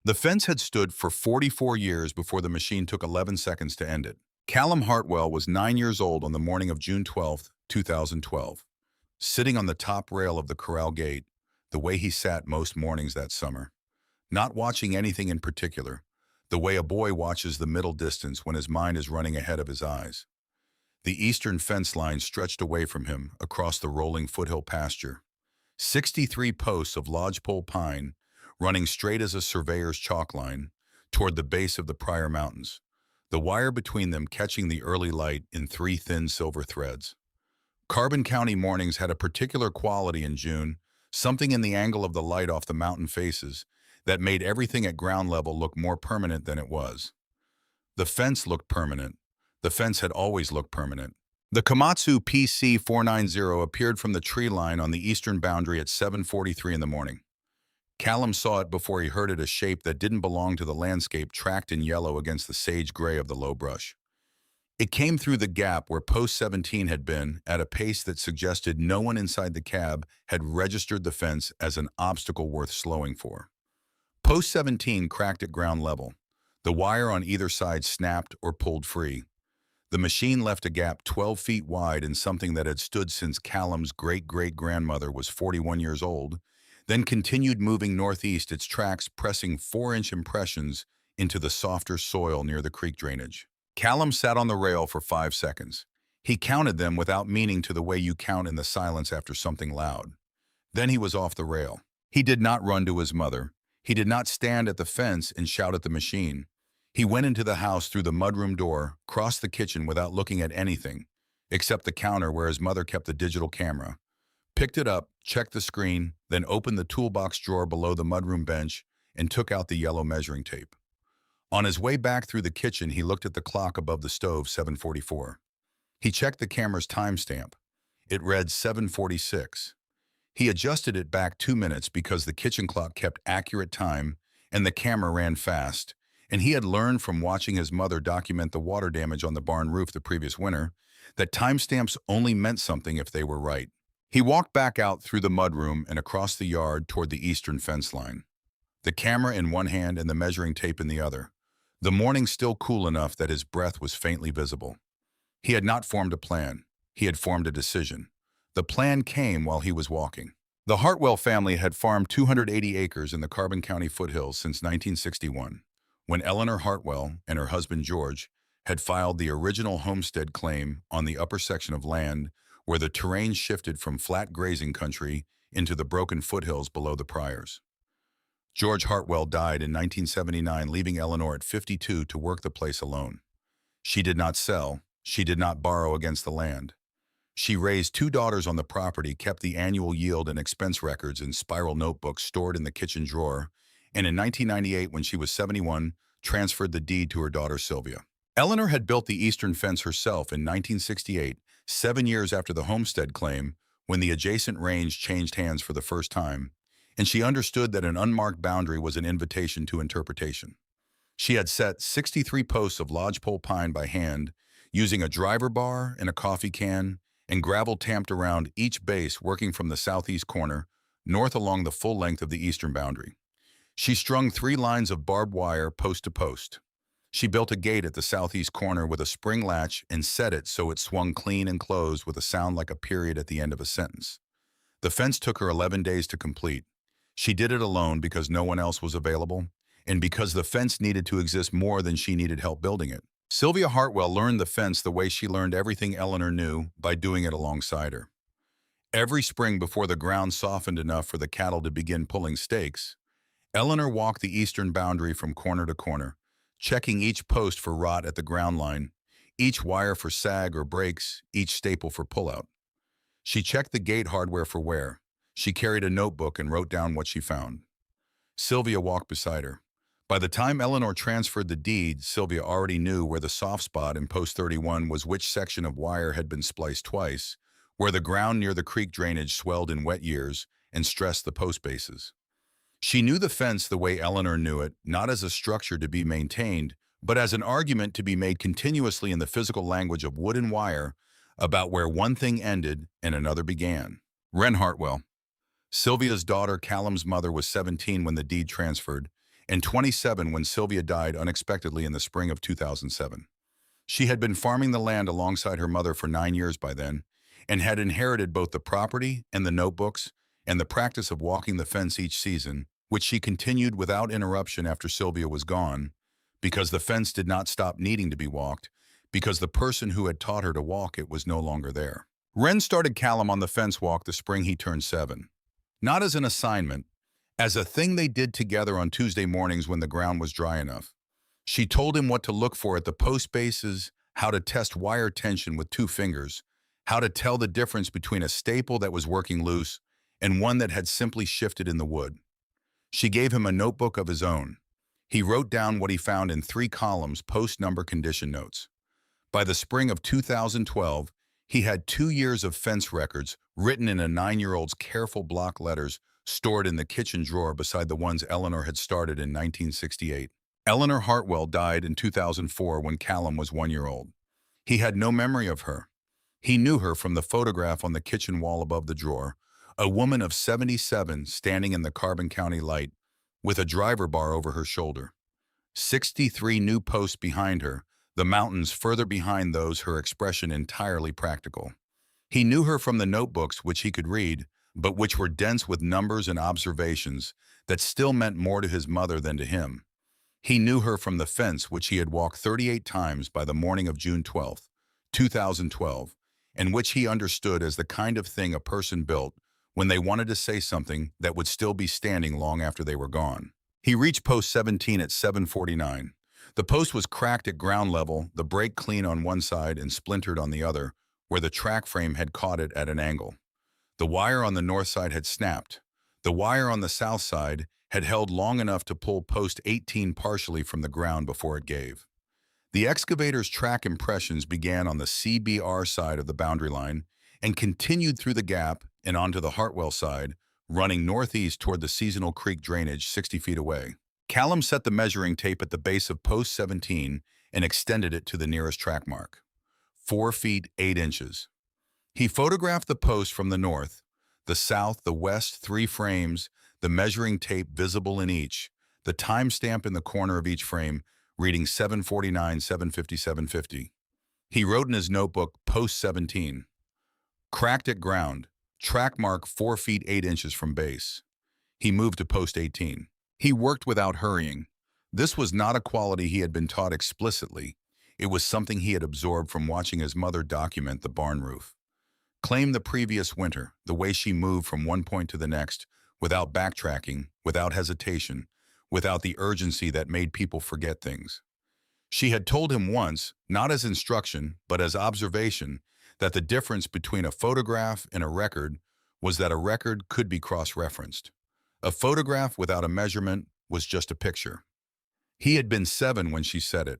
The fence had stood for 44 years before the machine took 11 seconds to end it. Callum Hartwell was 9 years old on the morning of June 12, 2012. Sitting on the top rail of the corral gate, the way he sat most mornings that summer, not watching anything in particular, the way a boy watches the middle distance when his mind is running ahead of his eyes. The eastern fence line stretched away from him across the rolling foothill pasture. 63 posts of lodgepole pine running straight as a surveyor's chalk line toward the base of the Pryor Mountains, the wire between them catching the early light in three thin silver threads. Carbon County mornings had a particular quality in June, something in the angle of the light off the mountain faces that made everything at ground level look more permanent than it was. The fence looked permanent. The fence had always looked permanent. The Komatsu PC-490 appeared from the tree line on the eastern boundary at 7:43 in the morning. Callum saw it before he heard it, a shape that didn't belong to the landscape tracked in yellow against the sage gray of the low brush. It came through the gap where post 17 had been at a pace that suggested no one inside the cab had registered the fence as an obstacle worth slowing for. Post 17 cracked at ground level. The wire on either side snapped or pulled free. The machine left a gap 12 feet wide in something that had stood since Callum's great-great-grandmother was 41 years old, then continued moving northeast, its tracks pressing 4-inch impressions into the softer soil near the creek drainage. Callum sat on the rail for 5 seconds. He counted them without meaning, to the way you count in the silence after something loud. Then he was off the rail. He did not run to his mother. He did not stand at the fence and shout at the machine. He went into the house through the mudroom door, crossed the kitchen without looking at anything, except the counter where his mother kept the digital camera, picked it up, checked the screen, then opened the toolbox drawer below the mudroom bench and took out the yellow measuring tape. On his way back through the kitchen, he looked at the clock above the stove, 7:44. He checked the camera's timestamp. It read 7:46. He adjusted it back 2 minutes because the kitchen clock kept accurate time and the camera ran fast, and he had learned from watching his mother document the water damage on the barn roof the previous winter that timestamps only meant something if they were right. He walked back out through the mudroom and across the yard toward the eastern fence line, the camera in one hand and the measuring tape in the other, the morning still cool enough that his breath was faintly visible. He had not formed a plan. He had formed a decision. The plan came while he was walking. The Hartwell family had farmed 280 acres in the Carbon County foothills since 1961, when Eleanor Hartwell and her husband George had filed the original homestead claim on the upper section of land where the terrain shifted from flat grazing country into the broken foothills below the Pryors. George Hartwell died in 1979, leaving Eleanor at 52 to work the place alone. She did not sell. She did not borrow against the land. She raised 2 daughters on the property, kept the annual yield and expense records in spiral notebooks stored in the kitchen drawer, and in 1998, when she was 71, transferred the deed to her daughter Sylvia. Eleanor had built the eastern fence herself in 1968, 7 years after the homestead claim, when the adjacent range changed hands for the first time, and she understood that an unmarked boundary was an invitation to interpretation. She had set 63 posts of lodgepole pine by hand, using a driver bar and a coffee can, and gravel tamped around each base, working from the southeast corner, north along the full length of the eastern boundary. She strung 3 lines of barbed wire post to post. She built a gate at the southeast corner with a spring latch and set it so it swung clean and closed with a sound like a period at the end of a sentence. The fence took her 11 days to complete. She did it alone because no one else was available, and because the fence needed to exist more than she needed help building it. Sylvia Hartwell learned the fence the way she learned everything Eleanor knew, by doing it alongside her. Every spring, before the ground softened enough for the cattle to begin pulling stakes, Eleanor walked the eastern boundary from corner to corner, checking each post for rot at the ground line, each wire for sag or breaks, each staple for pullout. She checked the gate hardware for wear. She carried a notebook and wrote down what she found. Sylvia walked beside her. By the time Eleanor transferred the deed, Sylvia already knew where the soft spot in post 31 was, which section of wire had been spliced twice, where the ground near the creek drainage swelled in wet years and stressed the post bases. She knew the fence the way Eleanor knew it, not as a structure to be maintained, but as an argument to be made continuously in the physical language of wood and wire about where one thing ended and another began. Wren Hartwell, Sylvia's daughter, Callum's mother, was 17 when the deed transferred, and 27 when Sylvia died unexpectedly in the spring of 2007. She had been farming the land alongside her mother for 9 years by then, and had inherited both the property and the notebooks and the practice of walking the fence each season, which she continued without interruption after Sylvia was gone, because the fence did not stop needing to be walked, because the person who had taught her to walk it was no longer there. Wren started Callum on the fence walk the spring he turned 7. Not as an assignment, as a thing they did together on Tuesday mornings when the ground was dry enough. She told him what to look for at the post bases, how to test wire tension with 2 fingers, how to tell the difference between a staple that was working loose and one that had simply shifted in the wood. She gave him a notebook of his own. He wrote down what he found in 3 columns post-number condition notes. By the spring of 2012, he had 2 years of fence records written in a 9-year-old's careful block letters stored in the kitchen drawer beside the ones Eleanor had started in 1968. Eleanor Hartwell died in 2004 when Callum was 1 year old. He had no memory of her. He knew her from the photograph on the kitchen wall above the drawer, a woman of 77 standing in the Carbon County light with a driver bar over her shoulder. 63 new posts behind her, the mountains further behind those, her expression entirely practical. He knew her from the notebooks which he could read, but which were dense with numbers and observations that still meant more to his mother than to him. He knew her from the fence which he had walked 38 times by the morning of June 12, 2012, and which he understood as the kind of thing a person built when they wanted to say something that would still be standing long after they were gone. He reached post 17 at 7:49. The post was cracked at ground level, the break clean on one side and splintered on the other, where the track frame had caught it at an angle. The wire on the north side had snapped. The wire on the south side had held long enough to pull post 18 partially from the ground before it gave. The excavator's track impressions began on the CBR side of the boundary line and continued through the gap and onto the Hartwell side, running northeast toward the Seasonal Creek drainage 60 feet away. Callum set the measuring tape at the base of post 17 and extended it to the nearest track mark, 4 feet 8 inches. He photographed the post from the north, the south, the west, 3 frames, the measuring tape visible in each, the timestamp in the corner of each frame, reading 7:49, 7:50, 7:50. He wrote in his notebook, post 17. Cracked at ground, track mark 4 feet 8 inches from base. He moved to post 18. He worked without hurrying. This was not a quality he had been taught explicitly. It was something he had absorbed from watching his mother document the barn roof. Claim the previous winter, the way she moved from one point to the next, without backtracking, without hesitation, without the urgency that made people forget things. She had told him once, not as instruction, but as observation, that the difference between a photograph and a record was that a record could be cross-referenced. A photograph without a measurement was just a picture. He had been 7 when she said it.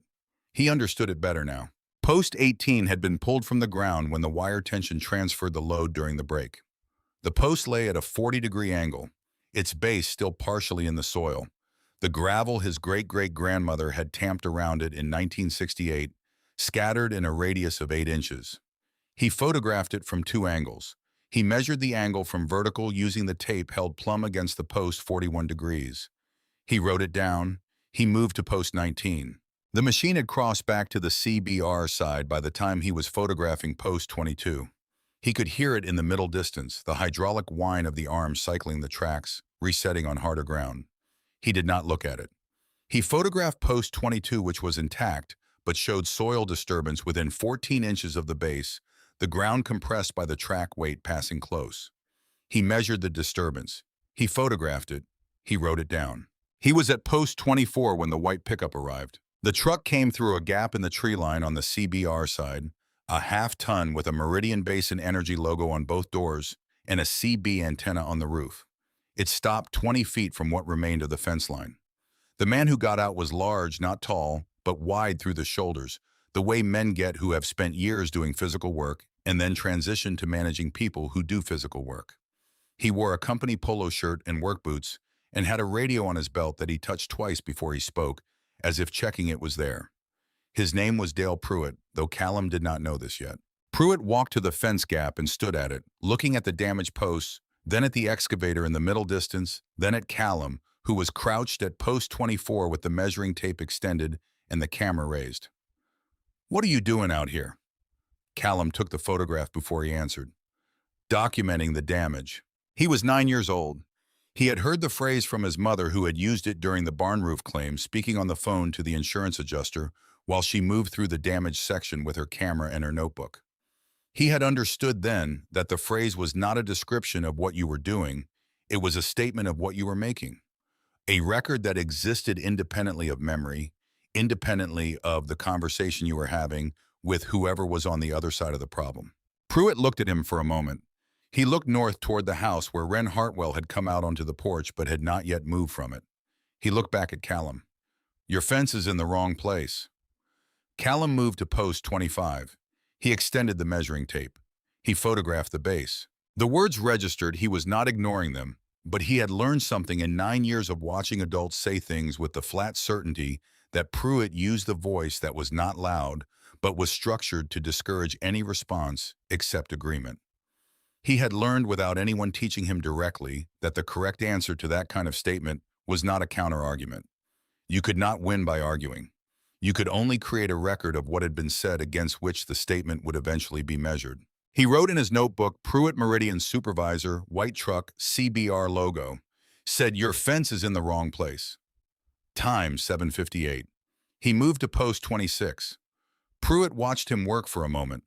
He understood it better now. Post 18 had been pulled from the ground when the wire tension transferred the load during the break. The post lay at a 40-degree angle, its base still partially in the soil. The gravel his great-great-grandmother had tamped around it in 1968, scattered in a radius of 8 inches. He photographed it from 2 angles. He measured the angle from vertical using the tape held plumb against the post 41 degrees. He wrote it down. He moved to post 19. The machine had crossed back to the CBR side by the time he was photographing post 22. He could hear it in the middle distance, the hydraulic whine of the arms cycling the tracks, resetting on harder ground. He did not look at it. He photographed post 22, which was intact, but showed soil disturbance within 14 inches of the base, the ground compressed by the track weight passing close. He measured the disturbance. He photographed it. He wrote it down. He was at post 24 when the white pickup arrived. The truck came through a gap in the tree line on the CBR side, a half-ton with a Meridian Basin Energy logo on both doors and a CB antenna on the roof. It stopped 20 feet from what remained of the fence line. The man who got out was large, not tall, but wide through the shoulders, the way men get who have spent years doing physical work and then transition to managing people who do physical work. He wore a company polo shirt and work boots and had a radio on his belt that he touched twice before he spoke, as if checking it was there. His name was Dale Pruitt, though Callum did not know this yet. Pruitt walked to the fence gap and stood at it, looking at the damaged posts, then at the excavator in the middle distance, then at Callum, who was crouched at post 24 with the measuring tape extended and the camera raised. "What are you doing out here?" Callum took the photograph before he answered. "Documenting the damage." He was 9 years old. He had heard the phrase from his mother, who had used it during the barn roof claim, speaking on the phone to the insurance adjuster while she moved through the damaged section with her camera and her notebook. He had understood then that the phrase was not a description of what you were doing, it was a statement of what you were making. A record that existed independently of memory, independently of the conversation you were having with whoever was on the other side of the problem. Pruitt looked at him for a moment. He looked north toward the house where Ren Hartwell had come out onto the porch but had not yet moved from it. He looked back at Callum. "Your fence is in the wrong place." Callum moved to post 25. He extended the measuring tape. He photographed the base. The words registered. He was not ignoring them, but he had learned something in 9 years of watching adults say things with the flat certainty that Pruitt used the voice that was not loud, but was structured to discourage any response except agreement. He had learned without anyone teaching him directly that the correct answer to that kind of statement was not a counter-argument. You could not win by arguing. You could only create a record of what had been said against which the statement would eventually be measured. He wrote in his notebook, "Pruitt Meridian Supervisor, white truck, CBR logo," said, "Your fence is in the wrong place." Time, 7:58. He moved to post 26. Pruitt watched him work for a moment.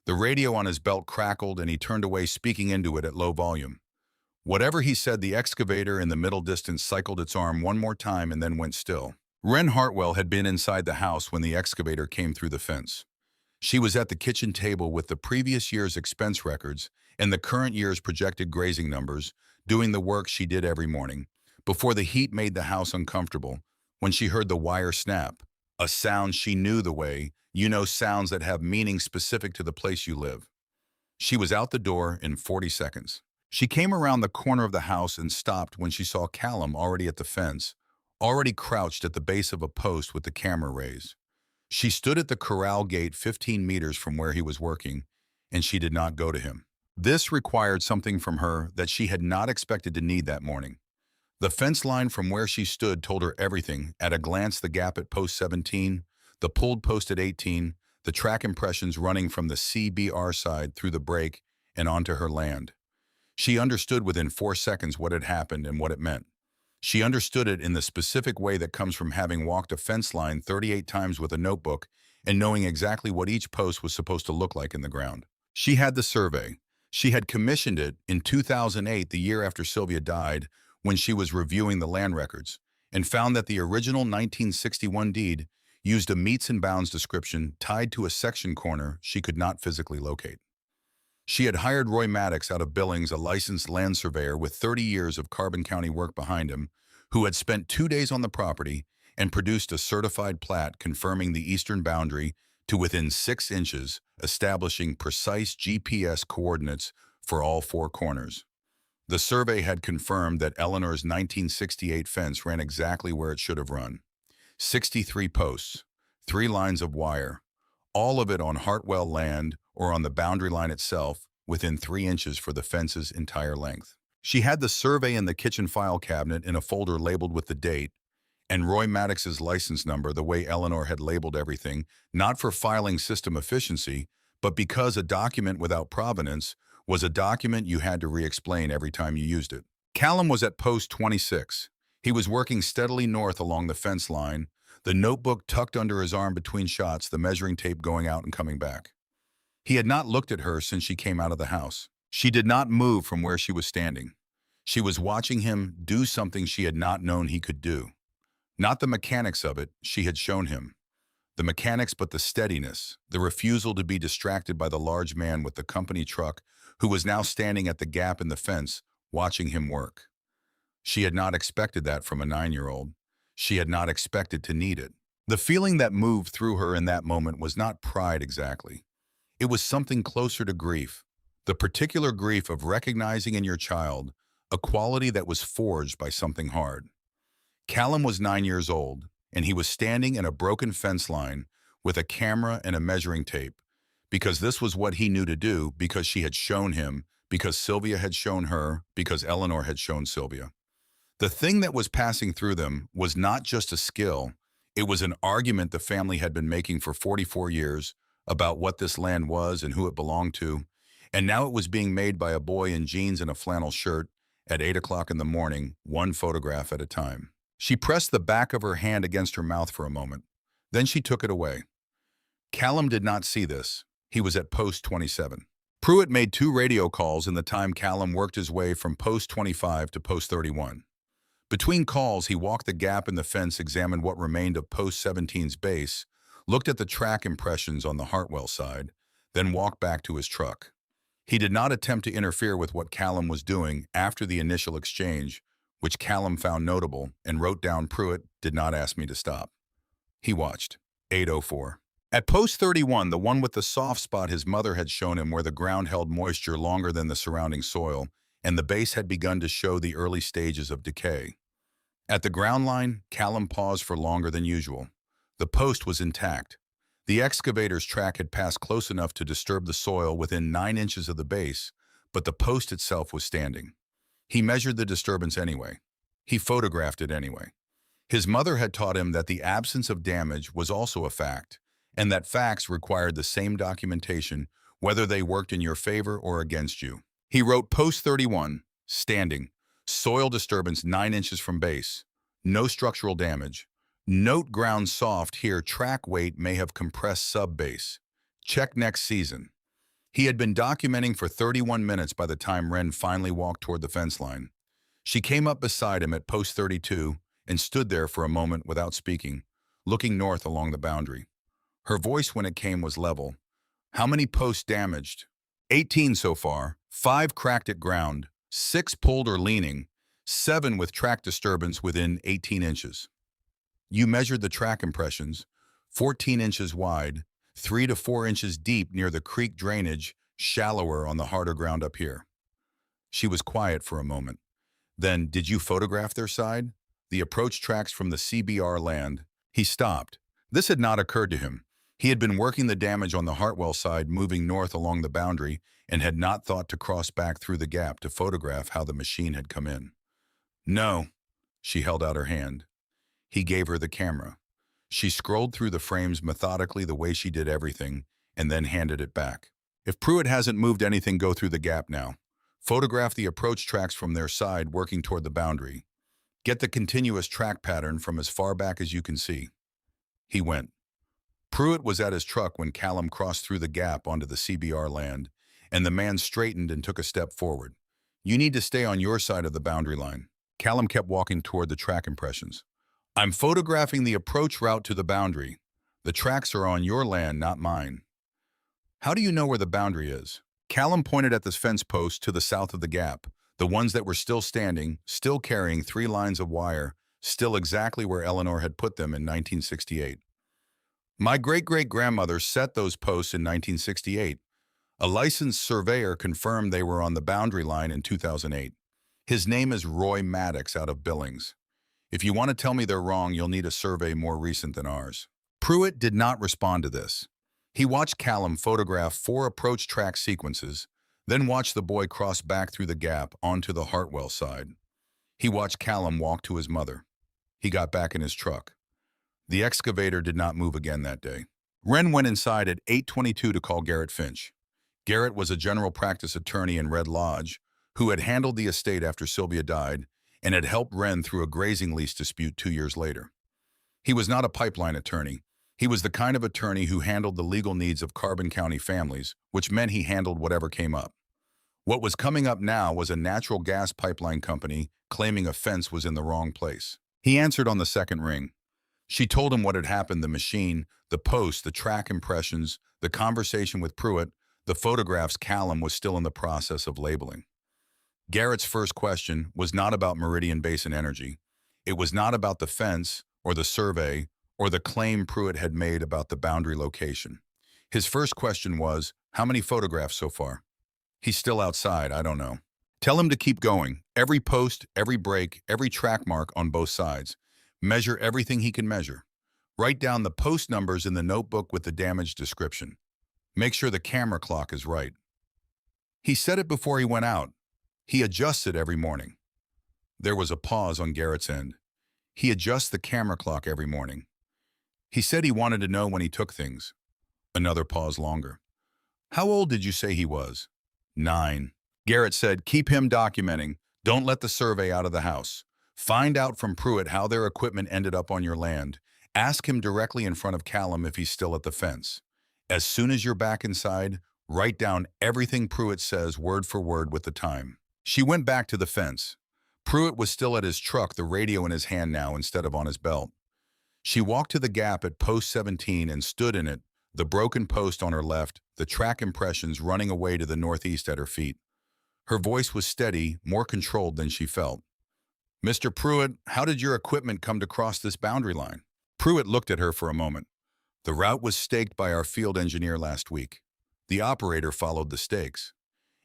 The radio on his belt crackled and he turned away, speaking into it at low volume. Whatever he said, the excavator in the middle distance cycled its arm one more time and then went still. Ren Hartwell had been inside the house when the excavator came through the fence. She was at the kitchen table with the previous year's expense records and the current year's projected grazing numbers, doing the work she did every morning, before the heat made the house uncomfortable, when she heard the wire snap, a sound she knew the way, sounds that have meaning specific to the place you live. She was out the door in 40 seconds. She came around the corner of the house and stopped when she saw Callum already at the fence, already crouched at the base of a post with the camera raised. She stood at the corral gate 15 meters from where he was working, and she did not go to him. This required something from her that she had not expected to need that morning. The fence line from where she stood told her everything. At a glance, the gap at post 17, the pulled post at 18, the track impressions running from the CBR side through the break and onto her land. She understood within 4 seconds what had happened and what it meant. She understood it in the specific way that comes from having walked a fence line 38 times with a notebook and knowing exactly what each post was supposed to look like in the ground. She had the survey. She had commissioned it in 2008, the year after Sylvia died, when she was reviewing the land records, and found that the original 1961 deed used a meets and bounds description tied to a section corner she could not physically locate. She had hired Roy Maddox out of Billings, a licensed land surveyor with 30 years of Carbon County work behind him, who had spent 2 days on the property and produced a certified plat confirming the eastern boundary to within 6 inches, establishing precise GPS coordinates for all 4 corners. The survey had confirmed that Eleanor's 1968 fence ran exactly where it should have run. 63 posts, 3 lines of wire, all of it on Hartwell land or on the boundary line itself, within 3 inches for the fence's entire length. She had the survey in the kitchen file cabinet in a folder labeled with the date, and Roy Maddox's license number, the way Eleanor had labeled everything, not for filing system efficiency, but because a document without provenance was a document you had to re-explain every time you used it. Callum was at post 26. He was working steadily north along the fence line, the notebook tucked under his arm between shots, the measuring tape going out and coming back. He had not looked at her since she came out of the house. She did not move from where she was standing. She was watching him do something she had not known he could do. Not the mechanics of it, she had shown him. The mechanics, but the steadiness, the refusal to be distracted by the large man with the company truck who was now standing at the gap in the fence, watching him work. She had not expected that from a 9-year-old. She had not expected to need it. The feeling that moved through her in that moment was not pride exactly. It was something closer to grief, the particular grief of recognizing in your child a quality that was forged by something hard. Callum was 9 years old, and he was standing in a broken fence line with a camera and a measuring tape, because this was what he knew to do, because she had shown him, because Sylvia had shown her, because Eleanor had shown Sylvia. The thing that was passing through them was not just a skill, it was an argument the family had been making for 44 years about what this land was and who it belonged to, and now it was being made by a boy in jeans and a flannel shirt at 8 o'clock in the morning, one photograph at a time. She pressed the back of her hand against her mouth for a moment. Then she took it away. Callum did not see this. He was at post 27. Pruitt made 2 radio calls in the time Callum worked his way from post 25 to post 31. Between calls, he walked the gap in the fence, examined what remained of post 17's base, looked at the track impressions on the Hartwell side, then walked back to his truck. He did not attempt to interfere with what Callum was doing after the initial exchange, which Callum found notable and wrote down. Pruitt did not ask me to stop. He watched. 8:04. At post 31, the one with the soft spot, his mother had shown him where the ground held moisture longer than the surrounding soil, and the base had begun to show the early stages of decay. At the ground line, Callum paused for longer than usual. The post was intact. The excavator's track had passed close enough to disturb the soil within 9 inches of the base, but the post itself was standing. He measured the disturbance anyway. He photographed it anyway. His mother had taught him that the absence of damage was also a fact, and that facts required the same documentation whether they worked in your favor or against you. He wrote post 31, standing, soil disturbance 9 inches from base, no structural damage. Note ground soft here, track weight may have compressed sub-base. Check next season. He had been documenting for 31 minutes by the time Wren finally walked toward the fence line. She came up beside him at post 32 and stood there for a moment without speaking, looking north along the boundary. Her voice when it came was level. How many posts damaged? 18 so far, 5 cracked at ground, 6 pulled or leaning, 7 with track disturbance within 18 inches. You measured the track impressions, 14 inches wide, 3 to 4 inches deep near the creek drainage, shallower on the harder ground up here. She was quiet for a moment. Then, did you photograph their side? The approach tracks from the CBR land. He stopped. This had not occurred to him. He had been working the damage on the Hartwell side, moving north along the boundary, and had not thought to cross back through the gap to photograph how the machine had come in. No. She held out her hand. He gave her the camera. She scrolled through the frames methodically the way she did everything, and then handed it back. If Pruitt hasn't moved anything, go through the gap now. Photograph the approach tracks from their side working toward the boundary. Get the continuous track pattern from as far back as you can see. He went. Pruitt was at his truck when Callum crossed through the gap onto the CBR land, and the man straightened and took a step forward. You need to stay on your side of the boundary line. Callum kept walking toward the track impressions. I'm photographing the approach route to the boundary. The tracks are on your land, not mine. How do you know where the boundary is? Callum pointed at the fence post to the south of the gap, the ones that were still standing, still carrying 3 lines of wire, still exactly where Eleanor had put them in 1968. My great-great-grandmother set those posts in 1968. A licensed surveyor confirmed they were on the boundary line in 2008. His name is Roy Maddox out of Billings. If you want to tell me they're wrong, you'll need a survey more recent than ours. Pruitt did not respond to this. He watched Callum photograph 4 approach track sequences, then watched the boy cross back through the gap onto the Hartwell side. He watched Callum walk to his mother. He got back in his truck. The excavator did not move again that day. Wren went inside at 8:22 to call Garrett Finch. Garrett was a general practice attorney in Red Lodge who had handled the estate after Sylvia died and had helped Wren through a grazing lease dispute 2 years later. He was not a pipeline attorney. He was the kind of attorney who handled the legal needs of Carbon County families, which meant he handled whatever came up. What was coming up now was a natural gas pipeline company claiming a fence was in the wrong place. He answered on the second ring. She told him what had happened, the machine, the post, the track impressions, the conversation with Pruitt, the photographs Callum was still in the process of labeling. Garrett's first question was not about Meridian Basin Energy. It was not about the fence or the survey or the claim Pruitt had made about the boundary location. His first question was, how many photographs so far? He's still outside, I don't know. Tell him to keep going. Every post, every break, every track mark on both sides. Measure everything he can measure. Write down the post numbers in the notebook with the damage description. Make sure the camera clock is right. He said it before he went out. He adjusts it every morning. There was a pause on Garrett's end. He adjusts the camera clock every morning. He said he wanted to know when he took things. Another pause longer. How old did you say he was? 9. Garrett said, keep him documenting. Don't let the survey out of the house. Find out from Pruitt how their equipment ended up on your land. Ask him directly in front of Callum if he's still at the fence. As soon as you're back inside, write down everything Pruitt says word for word with the time. She went back to the fence. Pruitt was still at his truck, the radio in his hand now instead of on his belt. She walked to the gap at post 17 and stood in it, the broken post on her left, the track impressions running away to the northeast at her feet. Her voice was steady, more controlled than she felt. Mr. Pruitt, how did your equipment come to cross this boundary line? Pruitt looked at her for a moment. The route was staked by our field engineer last week. The operator followed the stakes.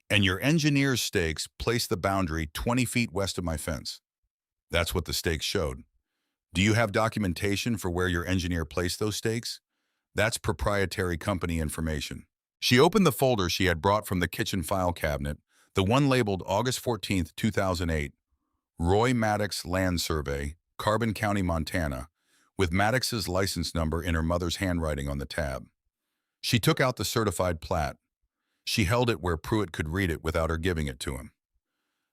And your engineer's stakes placed the boundary 20 feet west of my fence. That's what the stakes showed. Do you have documentation for where your engineer placed those stakes? That's proprietary company information. She opened the folder she had brought from the kitchen file cabinet, the one labeled August 14, 2008, Roy Maddox Land Survey, Carbon County, Montana, with Maddox's license number in her mother's handwriting on the tab. She took out the certified plat. She held it where Pruitt could read it without her giving it to him.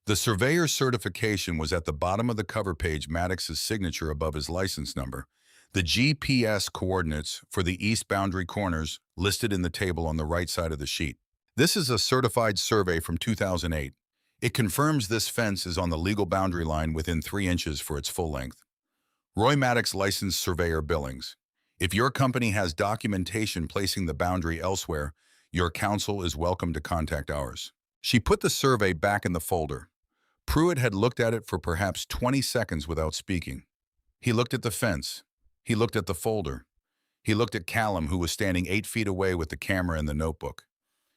The surveyor's certification was at the bottom of the cover page, Maddox's signature above his license number, the GPS coordinates for the east boundary corners listed in the table on the right side of the sheet. This is a certified survey from 2008. It confirms this fence is on the legal boundary line within 3 inches for its full length. Roy Maddox, licensed surveyor, Billings. If your company has documentation placing the boundary elsewhere, your counsel is welcome to contact ours. She put the survey back in the folder. Pruitt had looked at it for perhaps 20 seconds without speaking. He looked at the fence. He looked at the folder. He looked at Callum, who was standing 8 feet away with the camera and the notebook.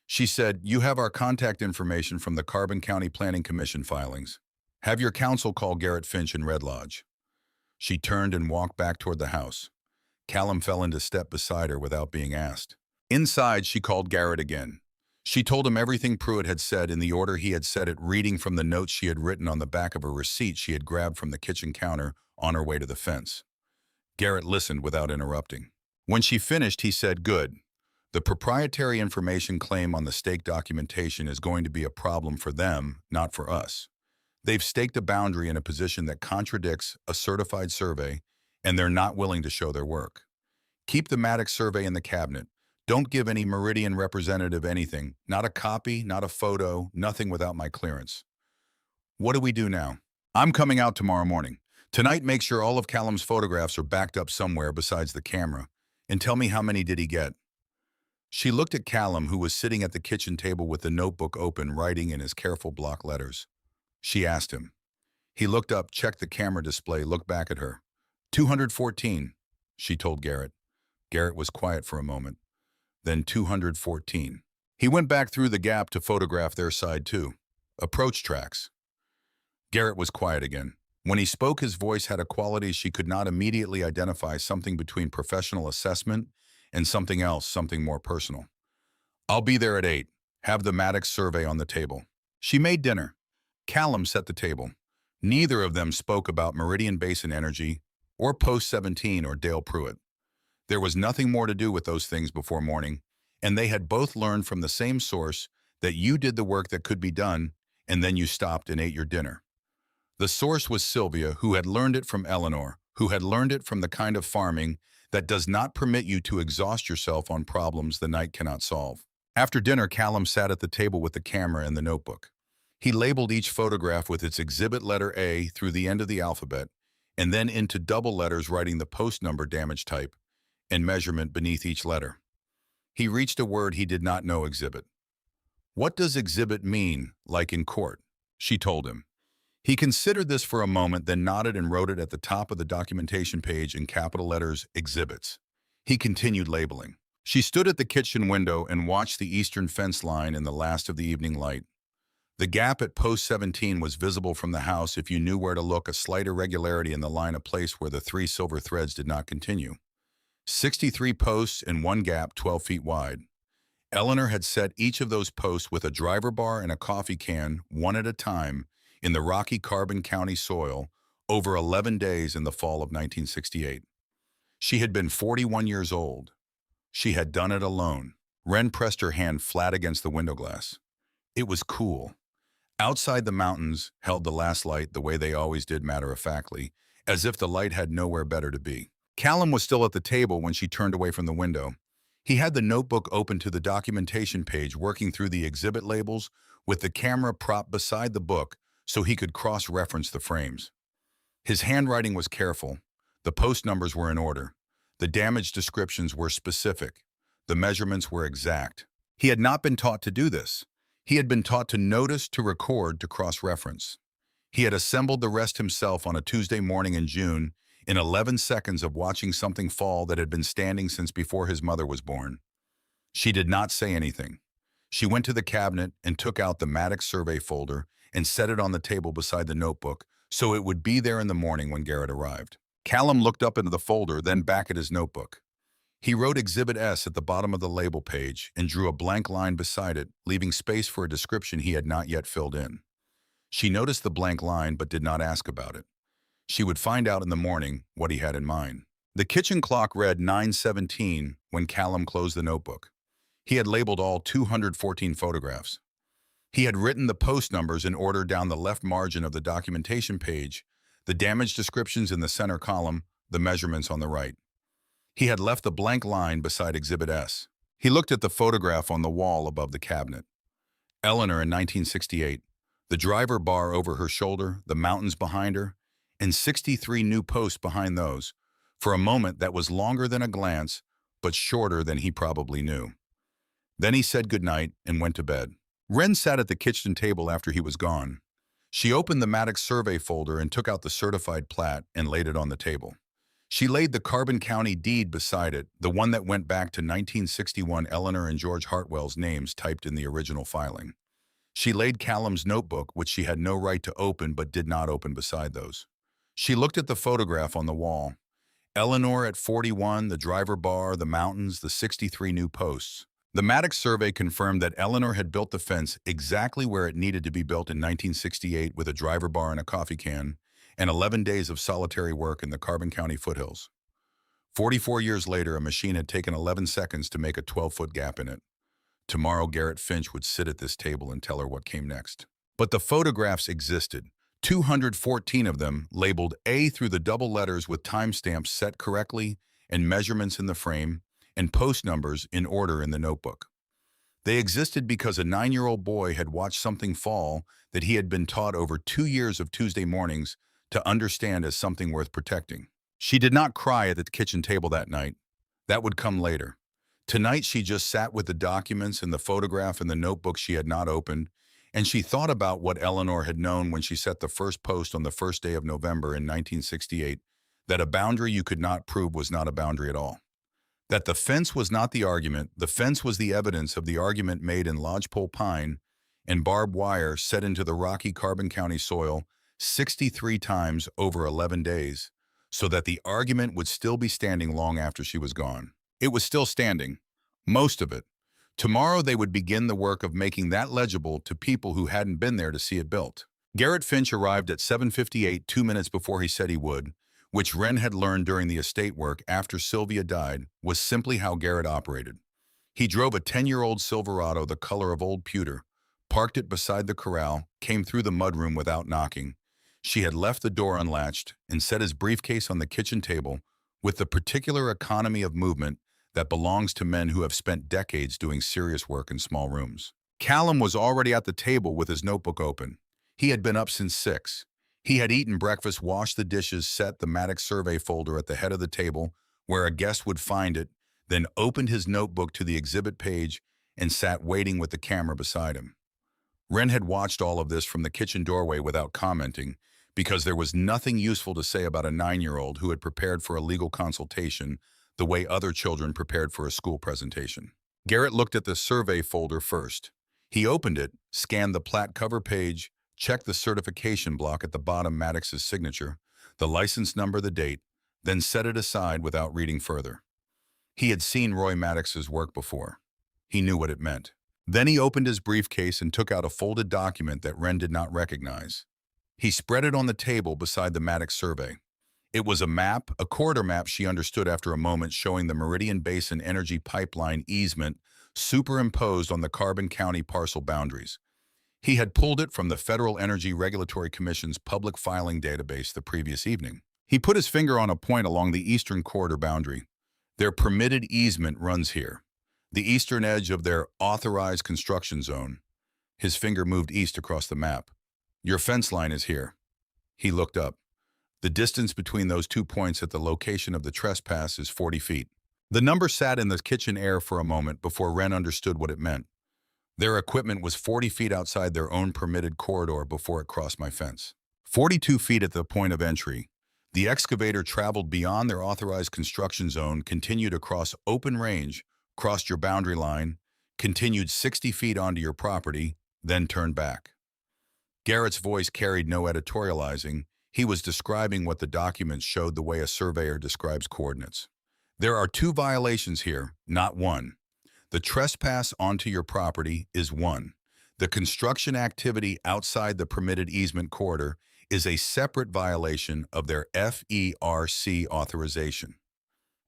She said, you have our contact information from the Carbon County Planning Commission filings. Have your counsel call Garrett Finch in Red Lodge. She turned and walked back toward the house. Callum fell into step beside her without being asked. Inside, she called Garrett again. She told him everything Pruitt had said in the order he had said it, reading from the notes she had written on the back of a receipt she had grabbed from the kitchen counter on her way to the fence. Garrett listened without interrupting. When she finished, he said, good. The proprietary information claim on the stake documentation is going to be a problem for them, not for us. They've staked a boundary in a position that contradicts a certified survey, and they're not willing to show their work. Keep the Maddox survey in the cabinet. Don't give any Meridian representative anything, not a copy, not a photo, nothing without my clearance. What do we do now? I'm coming out tomorrow morning. Tonight, make sure all of Callum's photographs are backed up somewhere besides the camera, and tell me how many did he get. She looked at Callum, who was sitting at the kitchen table with the notebook open, writing in his careful block letters. She asked him. He looked up, checked the camera display, looked back at her. 214, she told Garrett. Garrett was quiet for a moment. Then 214. He went back through the gap to photograph their side too. Approach tracks. Garrett was quiet again. When he spoke, his voice had a quality she could not immediately identify, something between professional assessment and something else, something more personal. I'll be there at 8. Have the Maddox survey on the table. She made dinner. Callum set the table. Neither of them spoke about Meridian Basin Energy or Post 17 or Dale Pruitt. There was nothing more to do with those things before morning, and they had both learned from the same source that you did the work that could be done, and then you stopped and ate your dinner. The source was Sylvia, who had learned it from Eleanor, who had learned it from the kind of farming that does not permit you to exhaust yourself on problems the night cannot solve. After dinner, Callum sat at the table with the camera and the notebook. He labeled each photograph with its exhibit letter A through the end of the alphabet, and then into double letters, writing the post number, damage type, and measurement beneath each letter. He reached a word he did not know, exhibit. What does exhibit mean, like in court? She told him. He considered this for a moment, then nodded and wrote it at the top of the documentation page in capital letters, exhibits. He continued labeling. She stood at the kitchen window and watched the eastern fence line in the last of the evening light. The gap at post 17 was visible from the house if you knew where to look, a slight irregularity in the line, a place where the 3 silver threads did not continue. 63 posts and one gap 12 feet wide. Eleanor had set each of those posts with a driver bar and a coffee can, one at a time, in the rocky Carbon County soil over 11 days in the fall of 1968. She had been 41 years old. She had done it alone. Wren pressed her hand flat against the window glass. It was cool. Outside the mountains held the last light the way they always did matter-of-factly, as if the light had nowhere better to be. Callum was still at the table when she turned away from the window. He had the notebook open to the documentation page, working through the exhibit labels with the camera propped beside the book so he could cross-reference the frames. His handwriting was careful. The post numbers were in order. The damage descriptions were specific. The measurements were exact. He had not been taught to do this. He had been taught to notice, to record, to cross-reference. He had assembled the rest himself on a Tuesday morning in June, in 11 seconds of watching something fall that had been standing since before his mother was born. She did not say anything. She went to the cabinet and took out the Maddox survey folder and set it on the table beside the notebook so it would be there in the morning when Garrett arrived. Callum looked up into the folder, then back at his notebook. He wrote Exhibit S at the bottom of the label page and drew a blank line beside it, leaving space for a description he had not yet filled in. She noticed the blank line but did not ask about it. She would find out in the morning what he had in mind. The kitchen clock read 9:17 when Callum closed the notebook. He had labeled all 214 photographs. He had written the post numbers in order down the left margin of the documentation page, the damage descriptions in the center column, the measurements on the right. He had left the blank line beside Exhibit S. He looked at the photograph on the wall above the cabinet. Eleanor in 1968, the driver bar over her shoulder, the mountains behind her, and 63 new posts behind those. For a moment that was longer than a glance, but shorter than he probably knew. Then he said goodnight and went to bed. Wren sat at the kitchen table after he was gone. She opened the Maddox survey folder and took out the certified plat and laid it on the table. She laid the Carbon County deed beside it, the one that went back to 1961, Eleanor and George Hartwell's names typed in the original filing. She laid Callum's notebook, which she had no right to open but did not open, beside those. She looked at the photograph on the wall. Eleanor at 41, the driver bar, the mountains, the 63 new posts. The Maddox survey confirmed that Eleanor had built the fence exactly where it needed to be built in 1968 with a driver bar and a coffee can, and 11 days of solitary work in the Carbon County foothills. 44 years later, a machine had taken 11 seconds to make a 12-foot gap in it. Tomorrow, Garrett Finch would sit at this table and tell her what came next. But the photographs existed, 214 of them, labeled A through the double letters with timestamps set correctly and measurements in the frame, and post numbers in order in the notebook. They existed because a 9-year-old boy had watched something fall that he had been taught over 2 years of Tuesday mornings to understand as something worth protecting. She did not cry at the kitchen table that night. That would come later. Tonight she just sat with the documents and the photograph and the notebook she had not opened, and she thought about what Eleanor had known when she set the first post on the first day of November in 1968, that a boundary you could not prove was not a boundary at all. That the fence was not the argument, the fence was the evidence of the argument made in lodgepole pine and barbed wire set into the rocky Carbon County soil 63 times over 11 days, so that the argument would still be standing long after she was gone. It was still standing, most of it. Tomorrow they would begin the work of making that legible to people who hadn't been there to see it built. Garrett Finch arrived at 7:58, 2 minutes before he said he would, which Wren had learned during the estate work after Sylvia died was simply how Garrett operated. He drove a 10-year-old Silverado the color of old pewter, parked it beside the corral, came through the mudroom without knocking. She had left the door unlatched and set his briefcase on the kitchen table with the particular economy of movement that belongs to men who have spent decades doing serious work in small rooms. Callum was already at the table with his notebook open. He had been up since 6. He had eaten breakfast, washed the dishes, set the Maddox survey folder at the head of the table where a guest would find it, then opened his notebook to the exhibit page and sat waiting with the camera beside him. Wren had watched all of this from the kitchen doorway without commenting, because there was nothing useful to say about a 9-year-old who had prepared for a legal consultation the way other children prepared for a school presentation. Garrett looked at the survey folder first. He opened it, scanned the plat cover page, checked the certification block at the bottom, Maddox's signature, the license number, the date, then set it aside without reading further. He had seen Roy Maddox's work before. He knew what it meant. Then he opened his briefcase and took out a folded document that Wren did not recognize. He spread it on the table beside the Maddox survey. It was a map, a corridor map she understood after a moment, showing the Meridian Basin Energy Pipeline easement superimposed on the Carbon County parcel boundaries. He had pulled it from the Federal Energy Regulatory Commission's public filing database the previous evening. He put his finger on a point along the eastern corridor boundary. Their permitted easement runs here, the eastern edge of their authorized construction zone. His finger moved east across the map. Your fence line is here. He looked up. The distance between those 2 points at the location of the trespass is 40 feet. The number sat in the kitchen air for a moment before Wren understood what it meant. Their equipment was 40 feet outside their own permitted corridor before it crossed my fence. 42 feet at the point of entry. The excavator traveled beyond their authorized construction zone, continued across open range, crossed your boundary line, continued 60 feet onto your property, then turned back. Garrett's voice carried no editorializing. He was describing what the documents showed the way a surveyor describes coordinates. There are 2 violations here, not one. The trespass onto your property is one. The construction activity outside the permitted easement corridor is a separate violation of their FERC authorization.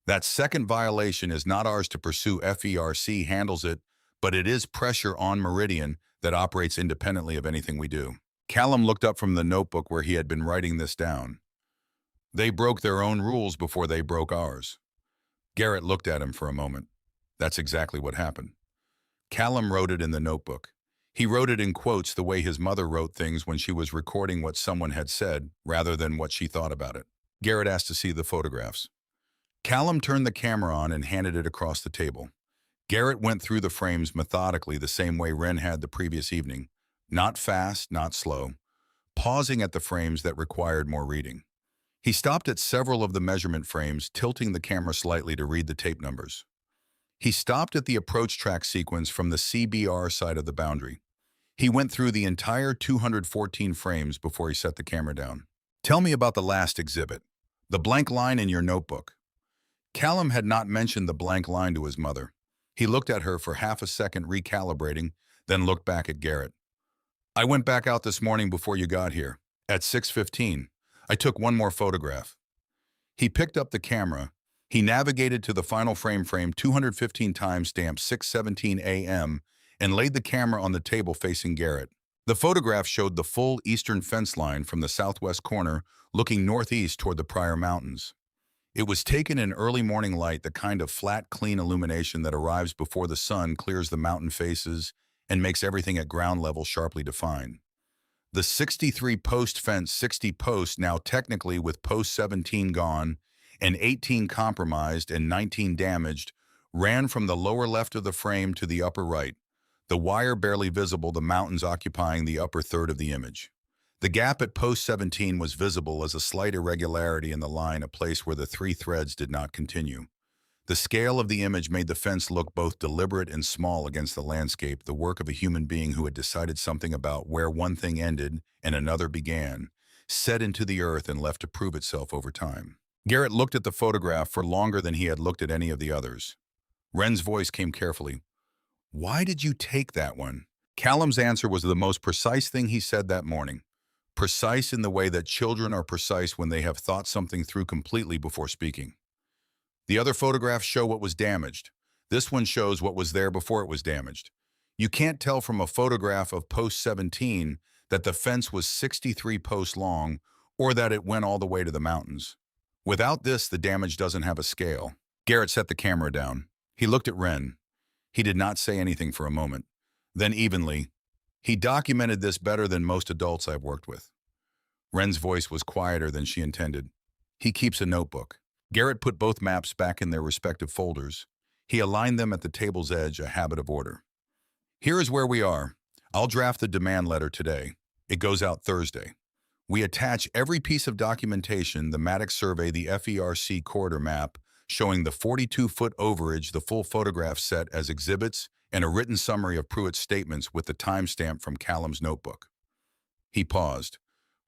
That second violation is not ours to pursue. FERC handles it, but it is pressure on Meridian that operates independently of anything we do. Callum looked up from the notebook where he had been writing this down. They broke their own rules before they broke ours. Garrett looked at him for a moment. That's exactly what happened. Callum wrote it in the notebook. He wrote it in quotes the way his mother wrote things when she was recording what someone had said, rather than what she thought about it. Garrett asked to see the photographs. Callum turned the camera on and handed it across the table. Garrett went through the frames methodically the same way Wren had the previous evening. Not fast, not slow, pausing at the frames that required more reading. He stopped at several of the measurement frames, tilting the camera slightly to read the tape numbers. He stopped at the approach track sequence from the CBR side of the boundary. He went through the entire 214 frames before he set the camera down. Tell me about the last exhibit, the blank line in your notebook. Callum had not mentioned the blank line to his mother. He looked at her for half a second, recalibrating, then looked back at Garrett. I went back out this morning before you got here, at 6:15. I took one more photograph. He picked up the camera. He navigated to the final frame 215 times stamped 6:17 a.m. and laid the camera on the table facing Garrett. The photograph showed the full eastern fence line from the southwest corner looking northeast toward the Pryor Mountains. It was taken in early morning light, the kind of flat, clean illumination that arrives before the sun clears the mountain faces and makes everything at ground level sharply defined. The 63-post fence, 60 posts now technically with post 17 gone, and 18 compromised and 19 damaged, ran from the lower left of the frame to the upper right, the wire barely visible, the mountains occupying the upper third of the image. The gap at post 17 was visible as a slight irregularity in the line, a place where the 3 threads did not continue. The scale of the image made the fence look both deliberate and small against the landscape, the work of a human being who had decided something about where one thing ended and another began, set into the earth and left to prove itself over time. Garrett looked at the photograph for longer than he had looked at any of the others. Wren's voice came carefully. Why did you take that one? Callum's answer was the most precise thing he said that morning. Precise in the way that children are precise when they have thought something through completely before speaking. The other photographs show what was damaged. This one shows what was there before it was damaged. You can't tell from a photograph of post 17 that the fence was 63 posts long or that it went all the way to the mountains. Without this, the damage doesn't have a scale. Garrett set the camera down. He looked at Wren. He did not say anything for a moment. Then evenly, he documented this better than most adults I've worked with. Wren's voice was quieter than she intended. He keeps a notebook. Garrett put both maps back in their respective folders. He aligned them at the table's edge, a habit of order. Here is where we are. I'll draft the demand letter today. It goes out Thursday. We attach every piece of documentation, the Maddox survey, the FERC corridor map, showing the 42-foot overage, the full photograph set as exhibits, and a written summary of Pruitt's statements with the timestamp from Callum's notebook. He paused.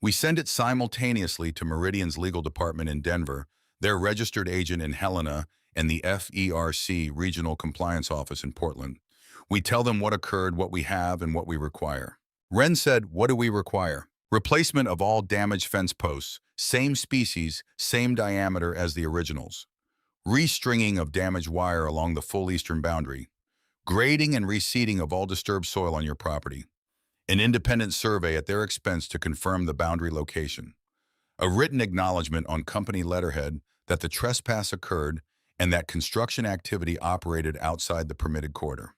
We send it simultaneously to Meridian's legal department in Denver, their registered agent in Helena, and the FERC Regional Compliance Office in Portland. We tell them what occurred, what we have, and what we require. Wren said, what do we require? Replacement of all damaged fence posts, same species, same diameter as the originals. Restringing of damaged wire along the full eastern boundary. Grading and reseeding of all disturbed soil on your property. An independent survey at their expense to confirm the boundary location. A written acknowledgement on company letterhead that the trespass occurred and that construction activity operated outside the permitted corridor.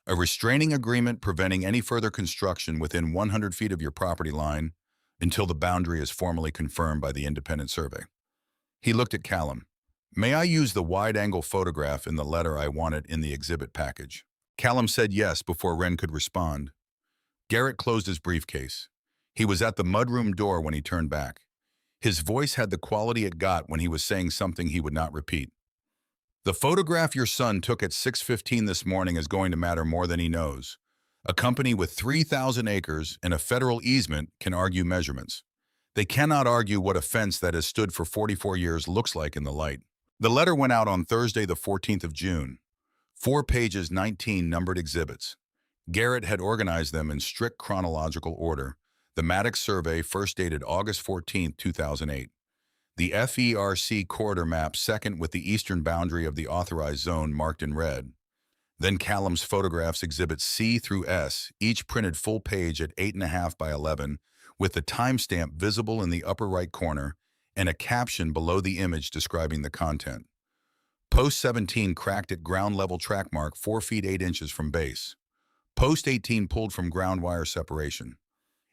A restraining agreement preventing any further construction within 100 feet of your property line until the boundary is formally confirmed by the independent survey. He looked at Callum. May I use the wide-angle photograph in the letter I wanted in the exhibit package? Callum said yes before Wren could respond. Garrett closed his briefcase. He was at the mudroom door when he turned back. His voice had the quality it got when he was saying something he would not repeat. The photograph your son took at 6:15 this morning is going to matter more than he knows. A company with 3,000 acres and a federal easement can argue measurements. They cannot argue what a fence that has stood for 44 years looks like in the light. The letter went out on Thursday, the 14th of June. 4 pages, 19 numbered exhibits. Garrett had organized them in strict chronological order. The Maddox survey, first dated August 14, 2008. The FERC corridor map, second with the eastern boundary of the authorized zone marked in red. Then Callum's photographs, exhibits C through S, each printed full page at 8.5 by 11, with the timestamp visible in the upper right corner and a caption below the image describing the content. Post 17 cracked at ground level track mark 4 feet 8 inches from base. Post 18 pulled from ground wire separation.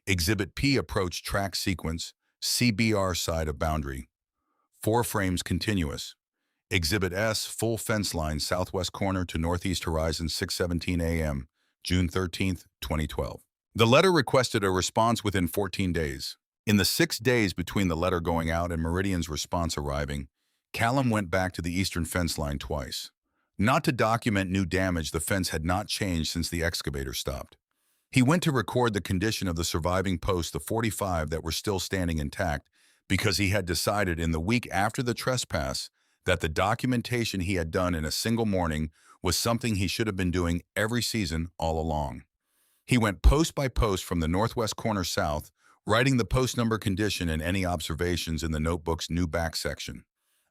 Exhibit P approached track sequence, CBR side of boundary. 4 frames continuous. Exhibit S, full fence line southwest corner to northeast horizon 6:17 a.m., June 13, 2012. The letter requested a response within 14 days. In the 6 days between the letter going out and Meridian's response arriving, Callum went back to the eastern fence line twice. Not to document new damage, the fence had not changed since the excavator stopped. He went to record the condition of the surviving posts, the 45 that were still standing intact, because he had decided in the week after the trespass that the documentation he had done in a single morning was something he should have been doing every season all along. He went post by post from the northwest corner south, writing the post number, condition, and any observations in the notebook's new back section.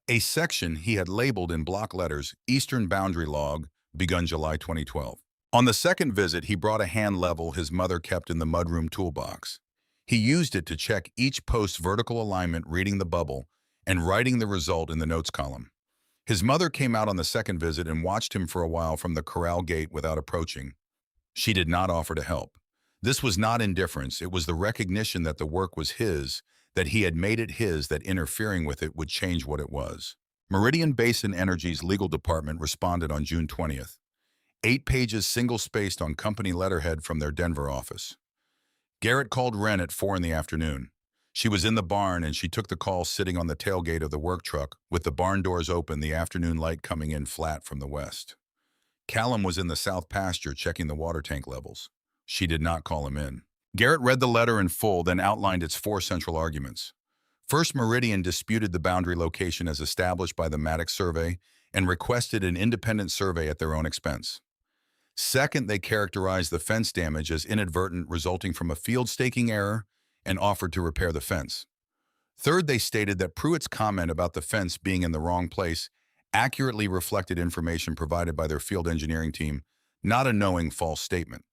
A section he had labeled in block letters, Eastern Boundary Log, begun July 2012. On the second visit, he brought a hand level his mother kept in the mudroom toolbox. He used it to check each post's vertical alignment, reading the bubble, and writing the result in the notes column. His mother came out on the second visit and watched him for a while from the corral gate without approaching. She did not offer to help. This was not indifference, it was the recognition that the work was his, that he had made it his, that interfering with it would change what it was. Meridian Basin Energy's legal department responded on June 20th. 8 pages single-spaced on company letterhead from their Denver office. Garrett called Wren at 4 in the afternoon. She was in the barn and she took the call sitting on the tailgate of the work truck with the barn doors open, the afternoon light coming in flat from the west. Callum was in the south pasture checking the water tank levels. She did not call him in. Garrett read the letter in full, then outlined its 4 central arguments. First, Meridian disputed the boundary location as established by the Maddox survey and requested an independent survey at their own expense. Second, they characterized the fence damage as inadvertent, resulting from a field staking error, and offered to repair the fence. Third, they stated that Pruitt's comment about the fence being in the wrong place accurately reflected information provided by their field engineering team, not a knowing false statement.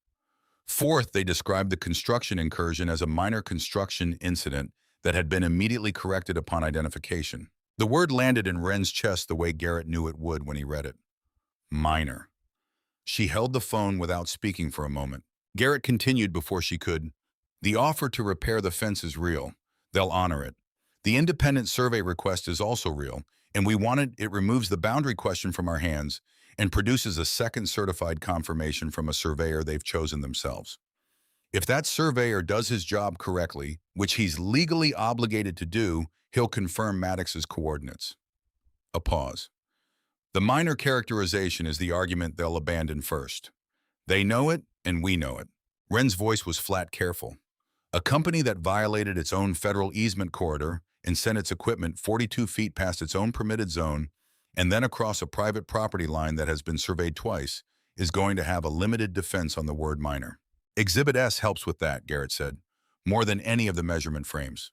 Fourth, they described the construction incursion as a minor construction incident that had been immediately corrected upon identification. The word landed in Wren's chest the way Garrett knew it would when he read it. Minor. She held the phone without speaking for a moment. Garrett continued before she could. The offer to repair the fence is real. They'll honor it. The independent survey request is also real, and we want it. It removes the boundary question from our hands and produces a second certified confirmation from a surveyor they've chosen themselves. If that surveyor does his job correctly, which he's legally obligated to do, he'll confirm Maddox's coordinates. A pause. The minor characterization is the argument they'll abandon first. They know it, and we know it. Wren's voice was flat, careful. A company that violated its own federal easement corridor and sent its equipment 42 feet past its own permitted zone and then across a private property line that has been surveyed twice is going to have a limited defense on the word minor. Exhibit S helps with that, Garrett said. more than any of the measurement frames.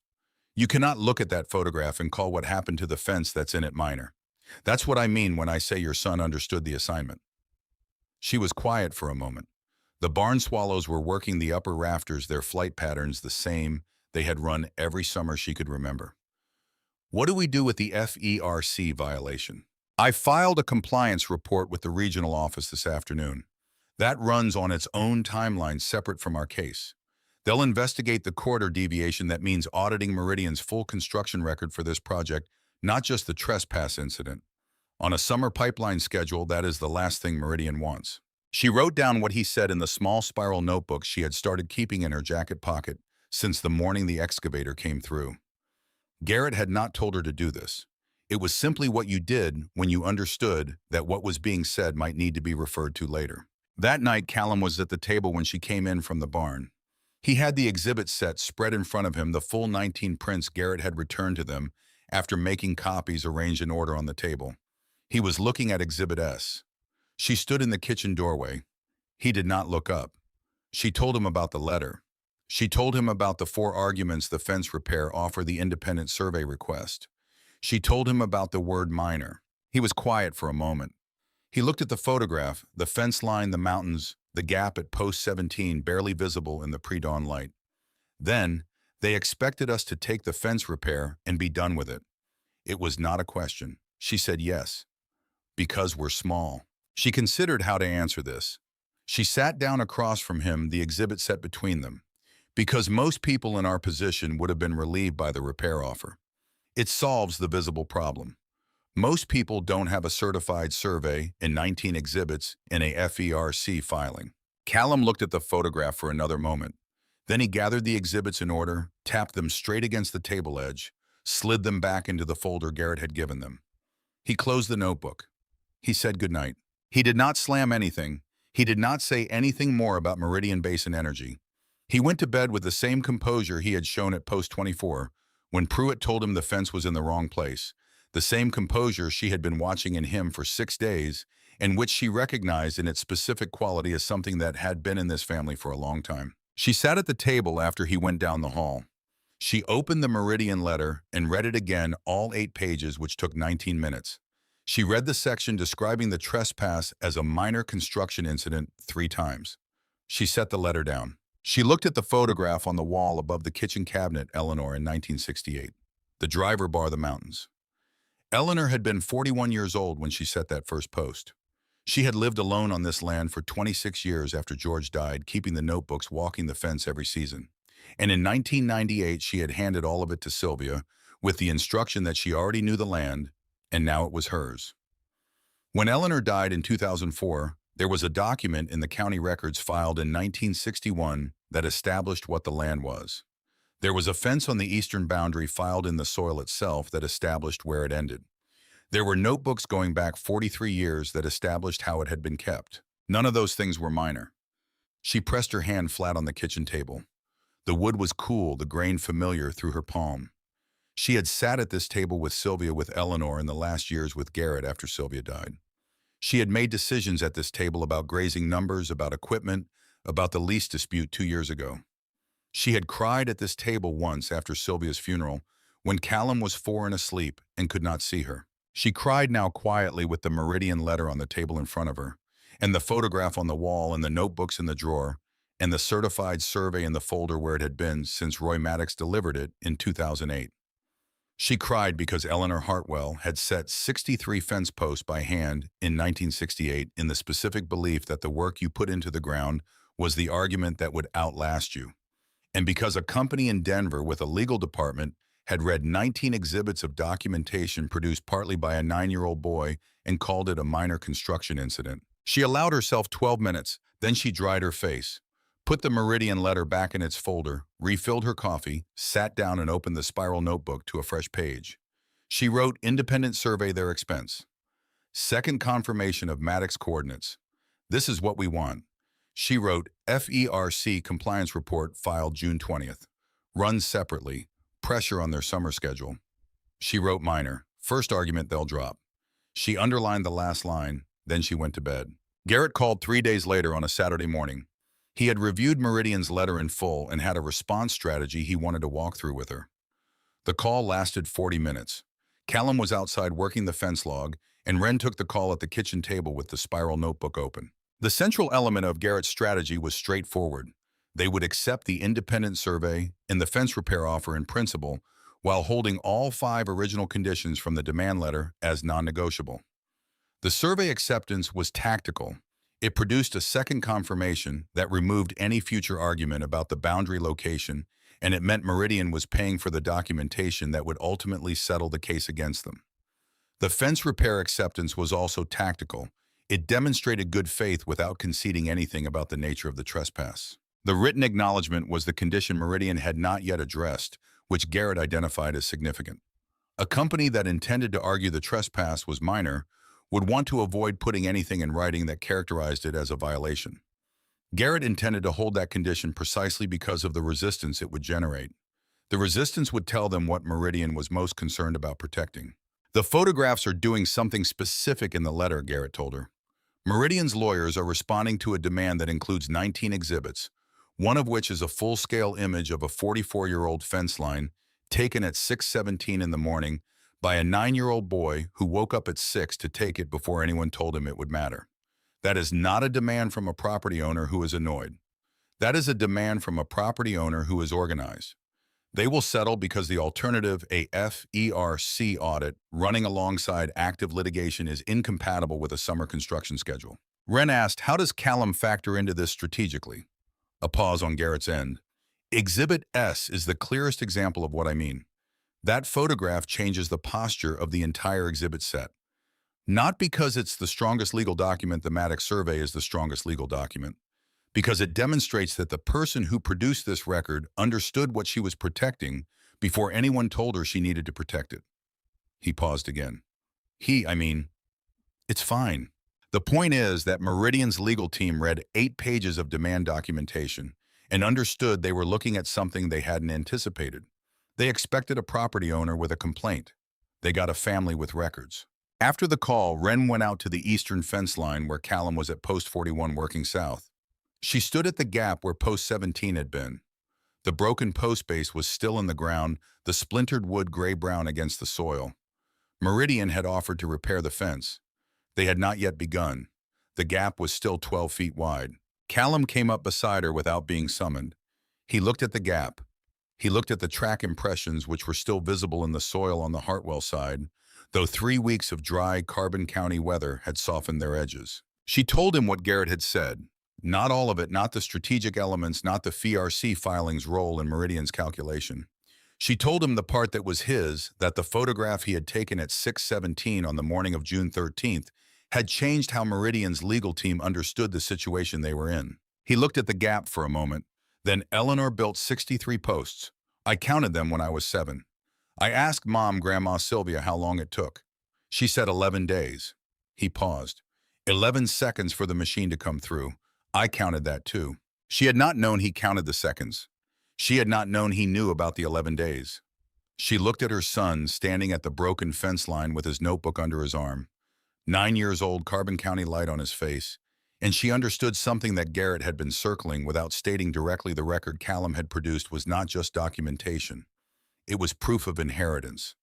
You cannot look at that photograph and call what happened to the fence that's in it minor. That's what I mean when I say your son understood the assignment. She was quiet for a moment. The barn swallows were working the upper rafters, their flight patterns the same they had run every summer she could remember. What do we do with the FERC violation? I filed a compliance report with the regional office this afternoon. That runs on its own timeline separate from our case. They'll investigate the corridor deviation. That means auditing Meridian's full construction record for this project, not just the trespass incident. On a summer pipeline schedule, that is the last thing Meridian wants. She wrote down what he said in the small spiral notebook she had started keeping in her jacket pocket since the morning the excavator came through. Garrett had not told her to do this. It was simply what you did when you understood that what was being said might need to be referred to later. That night, Callum was at the table when she came in from the barn. He had the exhibit set spread in front of him, the full 19 prints Garrett had returned to them after making copies arranged in order on the table. He was looking at Exhibit S. She stood in the kitchen doorway. He did not look up. She told him about the letter. She told him about the 4 arguments the fence repair offer the independent survey request. She told him about the word minor. He was quiet for a moment. He looked at the photograph, the fence line, the mountains, the gap at post 17 barely visible in the pre-dawn light. Then, they expected us to take the fence repair and be done with it. It was not a question. She said yes. Because we're small. She considered how to answer this. She sat down across from him, the exhibit set between them. Because most people in our position would have been relieved by the repair offer. It solves the visible problem. Most people don't have a certified survey and 19 exhibits in a FERC filing. Callum looked at the photograph for another moment. Then he gathered the exhibits in order, tapped them straight against the table edge, slid them back into the folder Garrett had given them. He closed the notebook. He said goodnight. He did not slam anything. He did not say anything more about Meridian Basin Energy. He went to bed with the same composure he had shown at Post 24 when Pruitt told him the fence was in the wrong place, the same composure she had been watching in him for 6 days and which she recognized in its specific quality as something that had been in this family for a long time. She sat at the table after he went down the hall. She opened the Meridian letter and read it again, all 8 pages, which took 19 minutes. She read the section describing the trespass as a minor construction incident 3 times. She set the letter down. She looked at the photograph on the wall above the kitchen cabinet, Eleanor, in 1968. The driver bar, the mountains. Eleanor had been 41 years old when she set that first post. She had lived alone on this land for 26 years after George died, keeping the notebooks, walking the fence every season. And in 1998, she had handed all of it to Sylvia with the instruction that she already knew the land, and now it was hers. When Eleanor died in 2004, there was a document in the county records filed in 1961 that established what the land was. There was a fence on the eastern boundary filed in the soil itself that established where it ended. There were notebooks going back 43 years that established how it had been kept. None of those things were minor. She pressed her hand flat on the kitchen table. The wood was cool, the grain familiar through her palm. She had sat at this table with Sylvia, with Eleanor in the last years with Garrett after Sylvia died. She had made decisions at this table about grazing numbers, about equipment, about the lease dispute 2 years ago. She had cried at this table once after Sylvia's funeral when Callum was 4 and asleep and could not see her. She cried now quietly with the Meridian letter on the table in front of her, and the photograph on the wall, and the notebooks in the drawer, and the certified survey in the folder where it had been since Roy Maddox delivered it in 2008. She cried because Callum Hartwell had set 63 fence posts by hand in 1968 in the specific belief that the work you put into the ground was the argument that would outlast you. And because a company in Denver with a legal department had read 19 exhibits of documentation produced partly by a 9-year-old boy and called it a minor construction incident. She allowed herself 12 minutes, then she dried her face, put the Meridian letter back in its folder, refilled her coffee, sat down and opened the spiral notebook to a fresh page. She wrote independent survey their expense. Second confirmation of Maddox coordinates. This is what we want. She wrote FERC compliance report filed June 20th. Runs separately. Pressure on their summer schedule. She wrote minor. First argument they'll drop. She underlined the last line, then she went to bed. Garrett called 3 days later on a Saturday morning. He had reviewed Meridian's letter in full and had a response strategy he wanted to walk through with her. The call lasted 40 minutes. Callum was outside working the fence log, and Wren took the call at the kitchen table with the spiral notebook open. The central element of Garrett's strategy was straightforward. They would accept the independent survey and the fence repair offer in principle, while holding all 5 original conditions from the demand letter as non-negotiable. The survey acceptance was tactical. It produced a second confirmation that removed any future argument about the boundary location, and it meant Meridian was paying for the documentation that would ultimately settle the case against them. The fence repair acceptance was also tactical. It demonstrated good faith without conceding anything about the nature of the trespass. The written acknowledgement was the condition Meridian had not yet addressed, which Garrett identified as significant. A company that intended to argue the trespass was minor would want to avoid putting anything in writing that characterized it as a violation. Garrett intended to hold that condition precisely because of the resistance it would generate. The resistance would tell them what Meridian was most concerned about protecting. The photographs are doing something specific in the letter, Garrett told her. Meridian's lawyers are responding to a demand that includes 19 exhibits, one of which is a full-scale image of a 44-year-old fence line taken at 6:17 in the morning by a 9-year-old boy who woke up at 6 to take it before anyone told him it would matter. That is not a demand from a property owner who is annoyed. That is a demand from a property owner who is organized. They will settle because the alternative, a FERC audit running alongside active litigation, is incompatible with a summer construction schedule. Wren asked, how does Callum factor into this strategically? A pause on Garrett's end. Exhibit S is the clearest example of what I mean. That photograph changes the posture of the entire exhibit set. Not because it's the strongest legal document, the Maddox survey is the strongest legal document, because it demonstrates that the person who produced this record understood what she was protecting before anyone told her she needed to protect it. He paused again. It's fine. The point is that Meridian's legal team read 8 pages of demand documentation and understood they were looking at something they hadn't anticipated. They expected a property owner with a complaint. They got a family with records. After the call, Wren went out to the eastern fence line where Callum was at post 41 working south. She stood at the gap where post 17 had been. The broken post base was still in the ground, the splintered wood gray-brown against the soil. Meridian had offered to repair the fence. They had not yet begun. The gap was still 12 feet wide. Callum came up beside her without being summoned. He looked at the gap. He looked at the track impressions which were still visible in the soil on the Hartwell side, though 3 weeks of dry Carbon County weather had softened their edges. She told him what Garrett had said. Not all of it, not the strategic elements, not the FERC filing's role in Meridian's calculation. She told him the part that was his, that the photograph he had taken at 6:17 on the morning of June 13th had changed how Meridian's legal team understood the situation they were in. He looked at the gap for a moment. Then Eleanor built 63 posts. I counted them when I was 7. I asked Mom, Grandma Sylvia, how long it took. She said 11 days. He paused. 11 seconds for the machine to come through. I counted that too. She had not known he counted the seconds. She had not known he knew about the 11 days. She looked at her son standing at the broken fence line with his notebook under his arm. 9 years old, Carbon County light on his face. And she understood something that Garrett had been circling without stating directly. The record Callum had produced was not just documentation. It was proof of inheritance.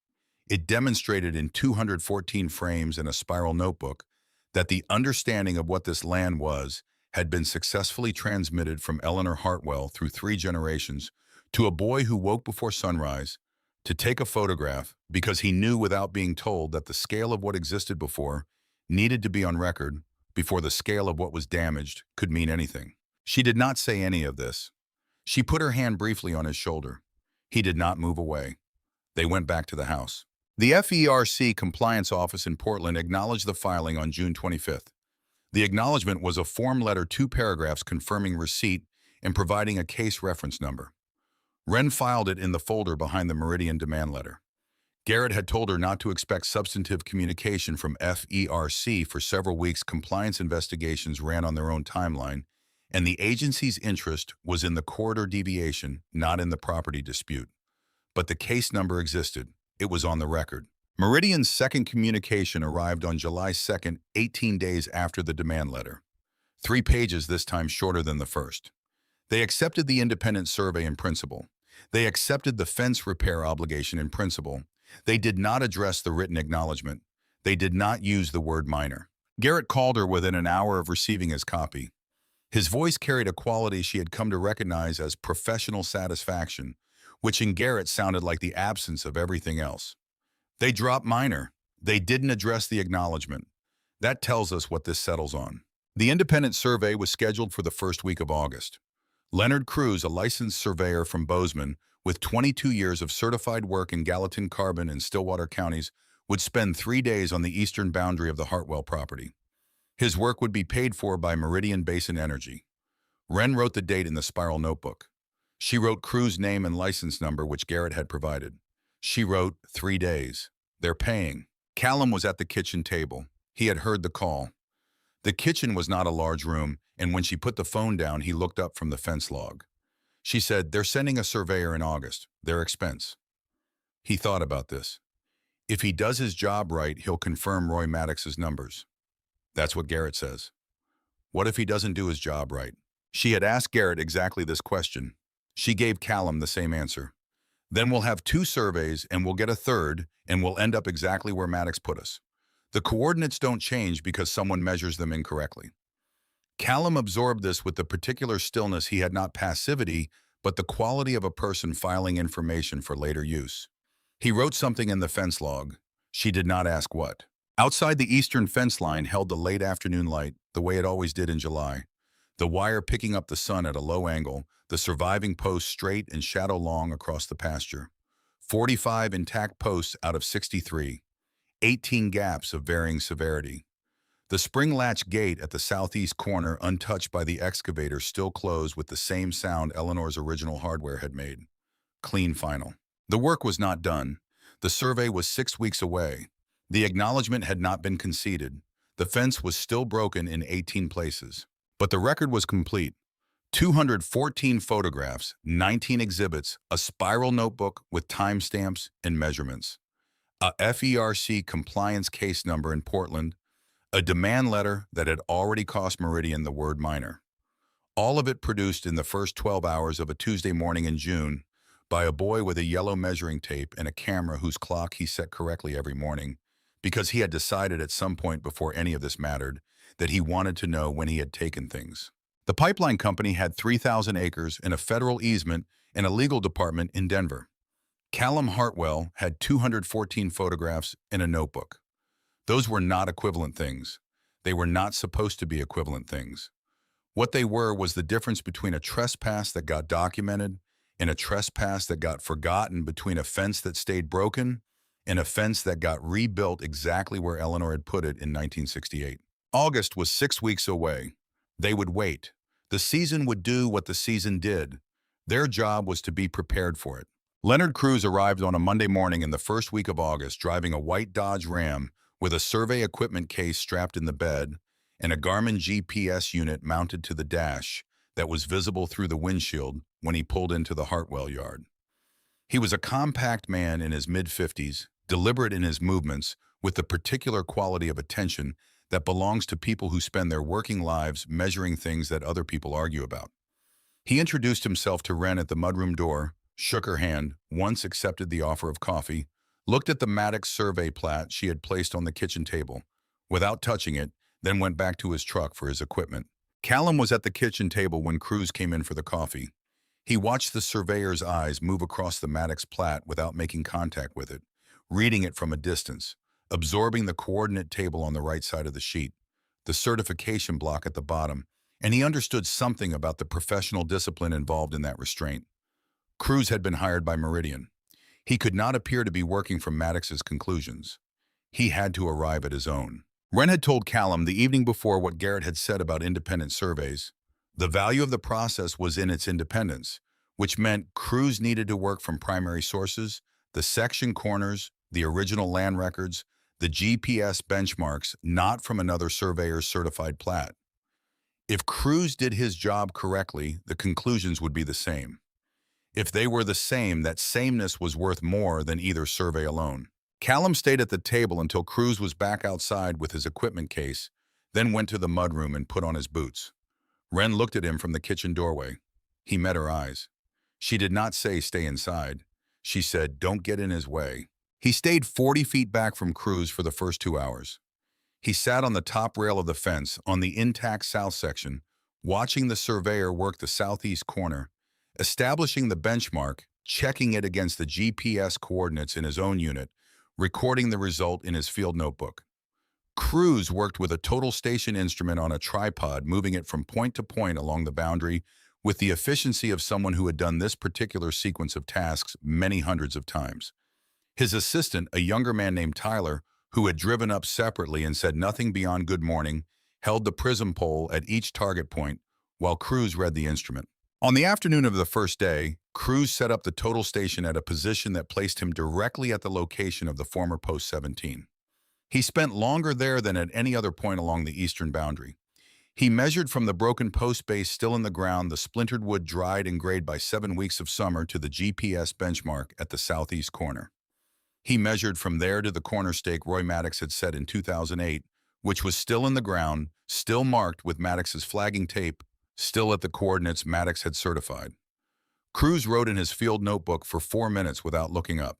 It demonstrated in 214 frames in a spiral notebook that the understanding of what this land was had been successfully transmitted from Eleanor Hartwell through 3 generations to a boy who woke before sunrise to take a photograph because he knew without being told that the scale of what existed before needed to be on record before the scale of what was damaged could mean anything. She did not say any of this. She put her hand briefly on his shoulder. He did not move away. They went back to the house. The FERC compliance office in Portland acknowledged the filing on June 25th. The acknowledgement was a form letter, 2 paragraphs confirming receipt and providing a case reference number. Wren filed it in the folder behind the Meridian demand letter. Garrett had told her not to expect substantive communication from FERC for several weeks. Compliance investigations ran on their own timeline, and the agency's interest was in the corridor deviation, not in the property dispute. But the case number existed. It was on the record. Meridian's second communication arrived on July 2nd, 18 days after the demand letter. 3 pages, this time shorter than the first. They accepted the independent survey in principle. They accepted the fence repair obligation in principle. They did not address the written acknowledgement. They did not use the word minor. Garrett called her within an hour of receiving his copy. His voice carried a quality she had come to recognize as professional satisfaction, which in Garrett sounded like the absence of everything else. They dropped minor. They didn't address the acknowledgement. That tells us what this settles on. The independent survey was scheduled for the first week of August. Leonard Cruz, a licensed surveyor from Bozeman, with 22 years of certified work in Gallatin, Carbon, and Stillwater counties, would spend 3 days on the eastern boundary of the Hartwell property. His work would be paid for by Meridian Basin Energy. Wren wrote the date in the spiral notebook. She wrote Cruz's name and license number, which Garrett had provided. She wrote 3 days. They're paying. Callum was at the kitchen table. He had heard the call. The kitchen was not a large room, and when she put the phone down, he looked up from the fence log. She said, "They're sending a surveyor in August. Their expense." He thought about this. If he does his job right, he'll confirm Roy Maddox's numbers. That's what Garrett says. What if he doesn't do his job right? She had asked Garrett exactly this question. She gave Callum the same answer. Then we'll have 2 surveys and we'll get a third and we'll end up exactly where Maddox put us. The coordinates don't change because someone measures them incorrectly. Callum absorbed this with the particular stillness he had, not passivity, but the quality of a person filing information for later use. He wrote something in the fence log. She did not ask what. Outside the eastern fence line held the late afternoon light, the way it always did in July. The wire picking up the sun at a low angle, the surviving posts straight and shadow long across the pasture. 45 intact posts out of 63. 18 gaps of varying severity. The spring latch gate at the southeast corner, untouched by the excavator, still closed with the same sound Eleanor's original hardware had made. Clean final. The work was not done. The survey was 6 weeks away. The acknowledgement had not been conceded. The fence was still broken in 18 places. But the record was complete. 214 photographs, 19 exhibits, a spiral notebook with timestamps and measurements, a FERC compliance case number in Portland, a demand letter that had already cost Meridian the word minor. All of it produced in the first 12 hours of a Tuesday morning in June by a boy with a yellow measuring tape and a camera whose clock he set correctly every morning, because he had decided at some point before any of this mattered that he wanted to know when he had taken things. The pipeline company had 3,000 acres and a federal easement and a legal department in Denver. Callum Hartwell had 214 photographs and a notebook. Those were not equivalent things. They were not supposed to be equivalent things. What they were was the difference between a trespass that got documented and a trespass that got forgotten, between a fence that stayed broken and a fence that got rebuilt exactly where Eleanor had put it in 1968. August was 6 weeks away. They would wait. The season would do what the season did. Their job was to be prepared for it. Leonard Cruz arrived on a Monday morning in the first week of August, driving a white Dodge Ram with a survey equipment case strapped in the bed and a Garmin GPS unit mounted to the dash that was visible through the windshield when he pulled into the Hartwell yard. He was a compact man in his mid-50s, deliberate in his movements, with the particular quality of attention that belongs to people who spend their working lives measuring things that other people argue about. He introduced himself to Wren at the mudroom door, shook her hand, once accepted the offer of coffee, looked at the Maddox survey plat she had placed on the kitchen table, without touching it, then went back to his truck for his equipment. Callum was at the kitchen table when Cruz came in for the coffee. He watched the surveyor's eyes move across the Maddox plat without making contact with it, reading it from a distance, absorbing the coordinate table on the right side of the sheet, the certification block at the bottom, and he understood something about the professional discipline involved in that restraint. Cruz had been hired by Meridian. He could not appear to be working from Maddox's conclusions. He had to arrive at his own. Wren had told Callum the evening before what Garrett had said about independent surveys. The value of the process was in its independence, which meant Cruz needed to work from primary sources, the section corners, the original land records, the GPS benchmarks, not from another surveyor's certified plat. If Cruz did his job correctly, the conclusions would be the same. If they were the same, that sameness was worth more than either survey alone. Callum stayed at the table until Cruz was back outside with his equipment case, then went to the mudroom and put on his boots. Wren looked at him from the kitchen doorway. He met her eyes. She did not say stay inside. She said, don't get in his way. He stayed 40 feet back from Cruz for the first 2 hours. He sat on the top rail of the fence on the intact south section, watching the surveyor work the southeast corner, establishing the benchmark, checking it against the GPS coordinates in his own unit, recording the result in his field notebook. Cruz worked with a total station instrument on a tripod, moving it from point to point along the boundary with the efficiency of someone who had done this particular sequence of tasks many hundreds of times. His assistant, a younger man named Tyler, who had driven up separately and said nothing beyond good morning, held the prism pole at each target point while Cruz read the instrument. On the afternoon of the first day, Cruz set up the total station at a position that placed him directly at the location of the former post 17. He spent longer there than at any other point along the eastern boundary. He measured from the broken post base still in the ground the splintered wood dried and grayed by 7 weeks of summer to the GPS benchmark at the southeast corner. He measured from there to the corner stake Roy Maddox had set in 2008, which was still in the ground, still marked with Maddox's flagging tape, still at the coordinates Maddox had certified. Cruz wrote in his field notebook for 4 minutes without looking up.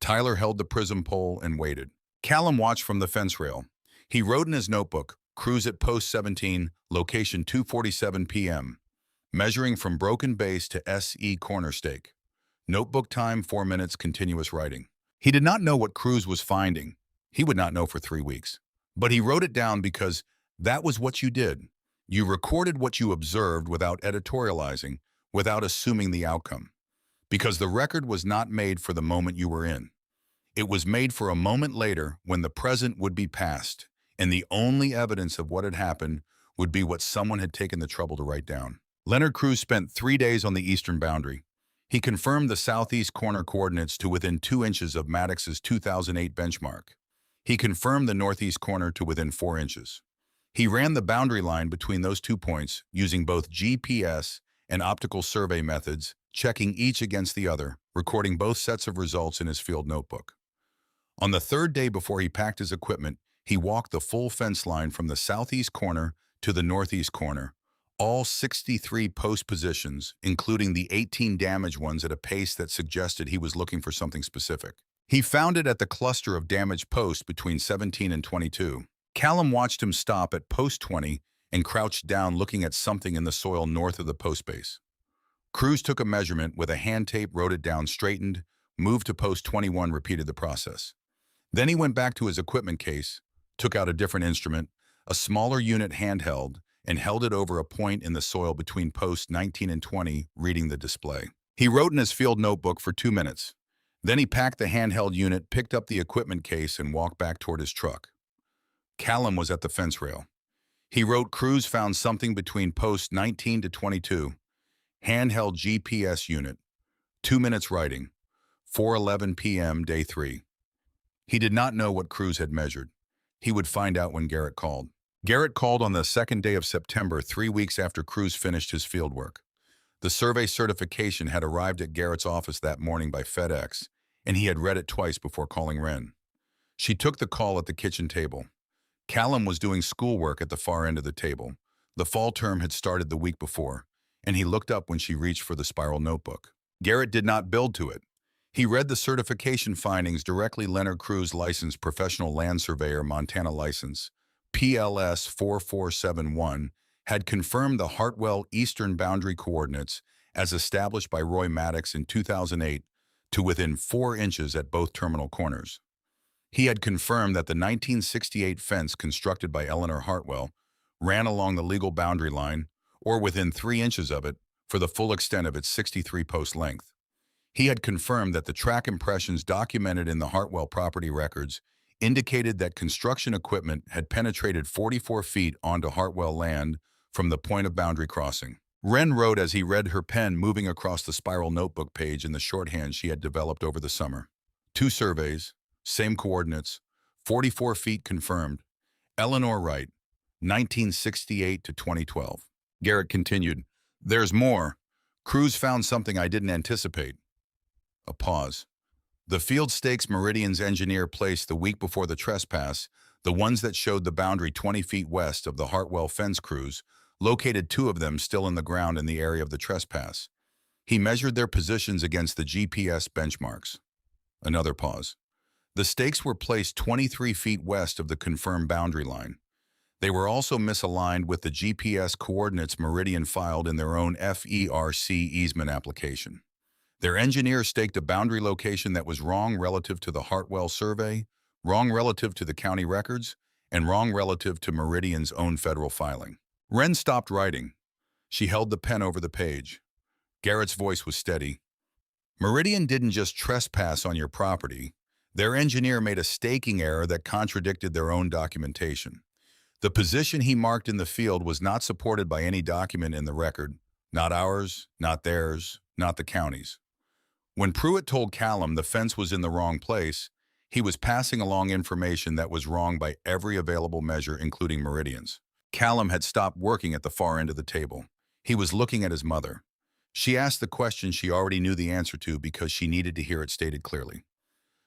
Tyler held the prism pole and waited. Callum watched from the fence rail. He wrote in his notebook, Cruz at post 17, location 2:47 p.m., measuring from broken base to SE corner stake. Notebook time 4 minutes, continuous writing. He did not know what Cruz was finding. He would not know for 3 weeks. But he wrote it down because that was what you did. You recorded what you observed without editorializing, without assuming the outcome. Because the record was not made for the moment you were in. It was made for a moment later when the present would be past, and the only evidence of what had happened would be what someone had taken the trouble to write down. Leonard Cruz spent 3 days on the eastern boundary. He confirmed the southeast corner coordinates to within 2 inches of Maddox's 2008 benchmark. He confirmed the northeast corner to within 4 inches. He ran the boundary line between those 2 points using both GPS and optical survey methods, checking each against the other, recording both sets of results in his field notebook. On the 3rd day before he packed his equipment, he walked the full fence line from the southeast corner to the northeast corner, all 63 post positions, including the 18 damaged ones at a pace that suggested he was looking for something specific. He found it at the cluster of damaged posts between 17 and 22. Callum watched him stop at post 20 and crouched down looking at something in the soil north of the post base. Cruz took a measurement with a hand tape, wrote it down, straightened, moved to post 21, repeated the process. Then he went back to his equipment case, took out a different instrument, a smaller unit handheld, and held it over a point in the soil between posts 19 and 20, reading the display. He wrote in his field notebook for 2 minutes. Then he packed the handheld unit, picked up the equipment case, and walked back toward his truck. Callum was at the fence rail. He wrote Cruz found something between posts 19 to 22, handheld GPS unit, 2 minutes writing, 4:11 p.m. day 3. He did not know what Cruz had measured. He would find out when Garrett called. Garrett called on the 2nd day of September, 3 weeks after Cruz finished his fieldwork. The survey certification had arrived at Garrett's office that morning by FedEx, and he had read it twice before calling Wren. She took the call at the kitchen table. Callum was doing schoolwork at the far end of the table. The fall term had started the week before, and he looked up when she reached for the spiral notebook. Garrett did not build to it. He read the certification findings directly. Leonard Cruz, licensed professional land surveyor, Montana license, PLS 4471, had confirmed the Hartwell eastern boundary coordinates as established by Roy Maddox in 2008 to within 4 inches at both terminal corners. He had confirmed that the 1968 fence constructed by Eleanor Hartwell ran along the legal boundary line, or within 3 inches of it, for the full extent of its 63-post length. He had confirmed that the track impressions documented in the Hartwell property records indicated that construction equipment had penetrated 44 feet onto Hartwell land from the point of boundary crossing. Wren wrote as he read, her pen moving across the spiral notebook page in the shorthand she had developed over the summer. 2 surveys, same coordinates, 44 feet confirmed. Eleanor Wright, 1968 to 2012. Garrett continued, there's more. Cruz found something I didn't anticipate. A pause. The field stakes Meridian's engineer placed the week before the trespass, the ones that showed the boundary 20 feet west of the Hartwell fence, Cruz, located two of them still in the ground in the area of the trespass. He measured their positions against the GPS benchmarks. Another pause. The stakes were placed 23 feet west of the confirmed boundary line. They were also misaligned with the GPS coordinates Meridian filed in their own FERC easement application. Their engineer staked a boundary location that was wrong relative to the Hartwell survey, wrong relative to the county records, and wrong relative to Meridian's own federal filing. Wren stopped writing. She held the pen over the page. Garrett's voice was steady. Meridian didn't just trespass on your property. Their engineer made a staking error that contradicted their own documentation. The position he marked in the field was not supported by any document in the record, not ours, not theirs, not the county's. When Pruitt told Callum the fence was in the wrong place, he was passing along information that was wrong by every available measure, including Meridian's. Callum had stopped working at the far end of the table. He was looking at his mother. She asked the question she already knew the answer to because she needed to hear it stated clearly.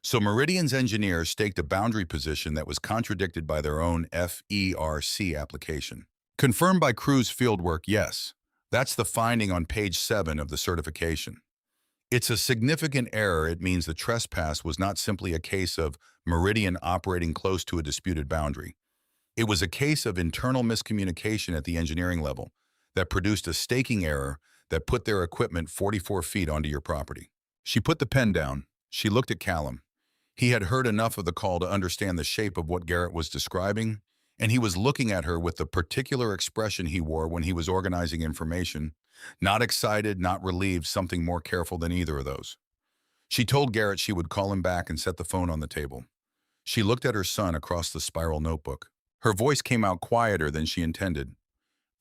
So Meridian's engineer staked a boundary position that was contradicted by their own FERC application. Confirmed by Crew's fieldwork, yes. That's the finding on page 7 of the certification. It's a significant error. It means the trespass was not simply a case of Meridian operating close to a disputed boundary. It was a case of internal miscommunication at the engineering level that produced a staking error that put their equipment 44 feet onto your property. She put the pen down. She looked at Callum. He had heard enough of the call to understand the shape of what Garrett was describing, and he was looking at her with the particular expression he wore when he was organizing information. Not excited, not relieved, something more careful than either of those. She told Garrett she would call him back and set the phone on the table. She looked at her son across the spiral notebook. Her voice came out quieter than she intended.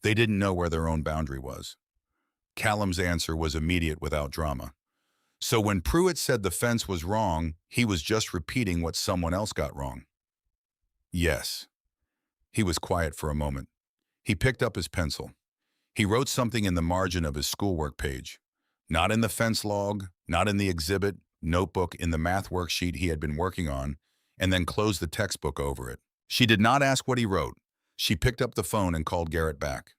They didn't know where their own boundary was. Callum's answer was immediate without drama. So when Pruitt said the fence was wrong, he was just repeating what someone else got wrong. Yes. He was quiet for a moment. He picked up his pencil. He wrote something in the margin of his schoolwork page. Not in the fence log, not in the exhibit, notebook, in the math worksheet he had been working on, and then closed the textbook over it. She did not ask what he wrote. She picked up the phone and called Garrett back.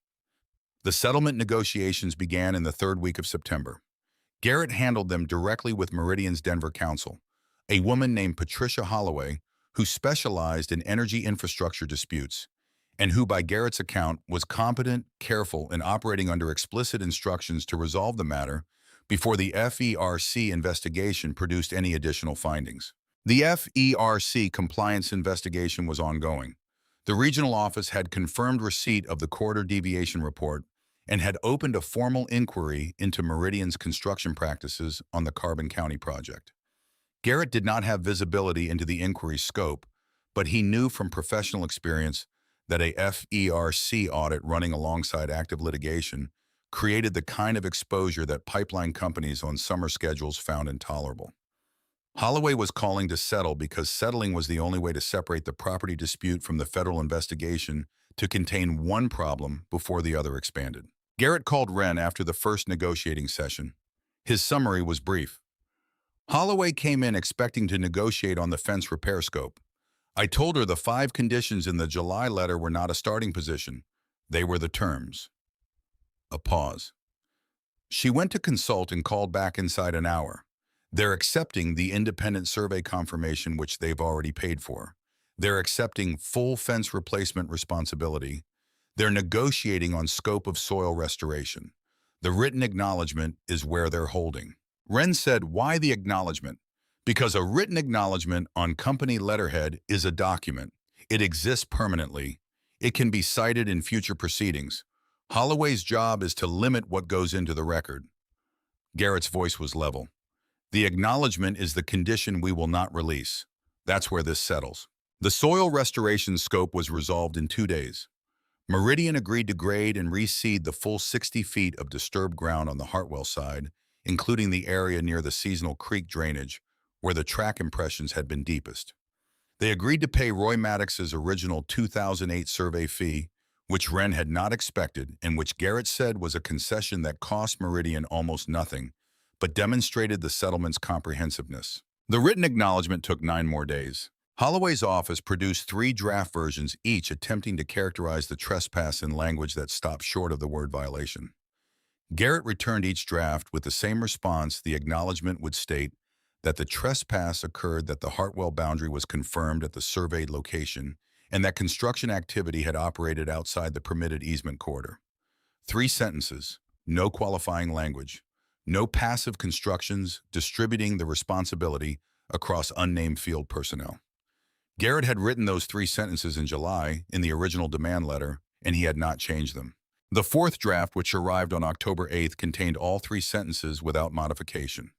The settlement negotiations began in the third week of September. Garrett handled them directly with Meridian's Denver counsel, a woman named Patricia Holloway, who specialized in energy infrastructure disputes, and who, by Garrett's account, was competent, careful, and operating under explicit instructions to resolve the matter before the FERC investigation produced any additional findings. The FERC compliance investigation was ongoing. The regional office had confirmed receipt of the corridor deviation report and had opened a formal inquiry into Meridian's construction practices on the Carbon County project. Garrett did not have visibility into the inquiry's scope, but he knew from professional experience that a FERC audit running alongside active litigation created the kind of exposure that pipeline companies on summer schedules found intolerable. Holloway was calling to settle because settling was the only way to separate the property dispute from the federal investigation to contain one problem before the other expanded. Garrett called Wren after the first negotiating session. His summary was brief. Holloway came in expecting to negotiate on the fence repair scope. I told her the 5 conditions in the July letter were not a starting position. They were the terms. A pause. She went to consult and called back inside an hour. They're accepting the independent survey confirmation which they've already paid for. They're accepting full fence replacement responsibility. They're negotiating on scope of soil restoration. The written acknowledgement is where they're holding. Wren said, why the acknowledgement? Because a written acknowledgement on company letterhead is a document. It exists permanently. It can be cited in future proceedings. Holloway's job is to limit what goes into the record. Garrett's voice was level. The acknowledgement is the condition we will not release. That's where this settles. The soil restoration scope was resolved in 2 days. Meridian agreed to grade and reseed the full 60 feet of disturbed ground on the Hartwell side, including the area near the seasonal creek drainage, where the track impressions had been deepest. They agreed to pay Roy Maddox's original 2008 survey fee, which Wren had not expected and which Garrett said was a concession that cost Meridian almost nothing, but demonstrated the settlement's comprehensiveness. The written acknowledgement took 9 more days. Holloway's office produced 3 draft versions, each attempting to characterize the trespass in language that stopped short of the word violation. Garrett returned each draft with the same response. The acknowledgement would state that the trespass occurred, that the Hartwell boundary was confirmed at the surveyed location, and that construction activity had operated outside the permitted easement corridor. 3 sentences, no qualifying language, no passive constructions, distributing the responsibility across unnamed field personnel. Garrett had written those 3 sentences in July in the original demand letter, and he had not changed them. The 4th draft, which arrived on October 8th, contained all 3 sentences without modification.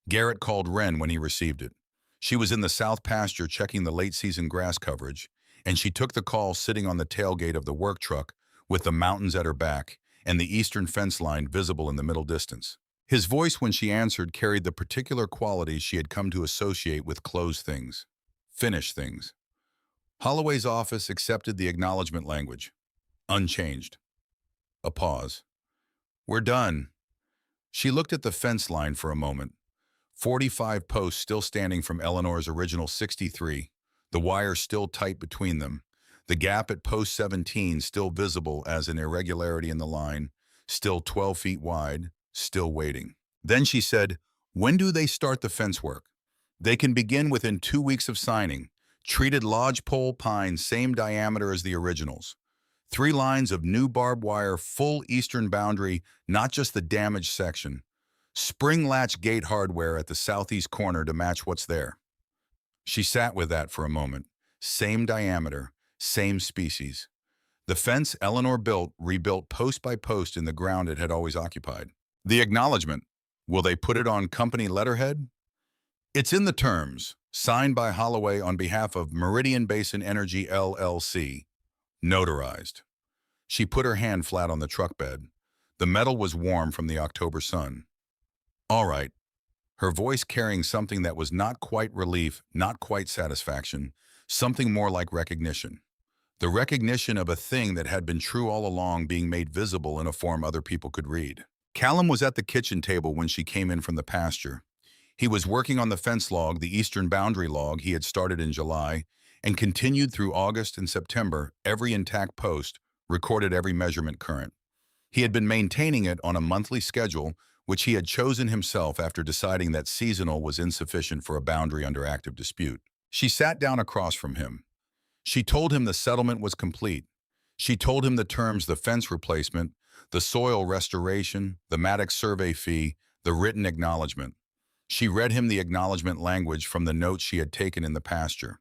Garrett called Wren when he received it. She was in the south pasture checking the late-season grass coverage, and she took the call sitting on the tailgate of the work truck with the mountains at her back and the eastern fence line visible in the middle distance. His voice when she answered carried the particular qualities she had come to associate with closed things, finished things. Holloway's office accepted the acknowledgement language, unchanged. A pause. "We're done." She looked at the fence line for a moment. 45 posts still standing from Eleanor's original 63, the wire still tight between them, the gap at post 17 still visible as an irregularity in the line, still 12 feet wide, still waiting. Then she said, "When do they start the fence work?" "They can begin within 2 weeks of signing. Treated lodgepole pine, same diameter as the originals. 3 lines of new barbed wire, full eastern boundary, not just the damaged section. Spring latch gate hardware at the southeast corner to match what's there." She sat with that for a moment. Same diameter, same species. The fence Eleanor built, rebuilt post by post in the ground it had always occupied. The acknowledgement. Will they put it on company letterhead? "It's in the terms, signed by Holloway on behalf of Meridian Basin Energy LLC. Notarized." She put her hand flat on the truck bed. The metal was warm from the October sun. "All right." Her voice carrying something that was not quite relief, not quite satisfaction, something more like recognition. The recognition of a thing that had been true all along being made visible in a form other people could read. Callum was at the kitchen table when she came in from the pasture. He was working on the fence log, the eastern boundary log he had started in July, and continued through August and September. Every intact post recorded every measurement current. He had been maintaining it on a monthly schedule, which he had chosen himself after deciding that seasonal was insufficient for a boundary under active dispute. She sat down across from him. She told him the settlement was complete. She told him the terms: the fence replacement, the soil restoration, the Maddox survey fee, the written acknowledgement. She read him the acknowledgement language from the notes she had taken in the pasture.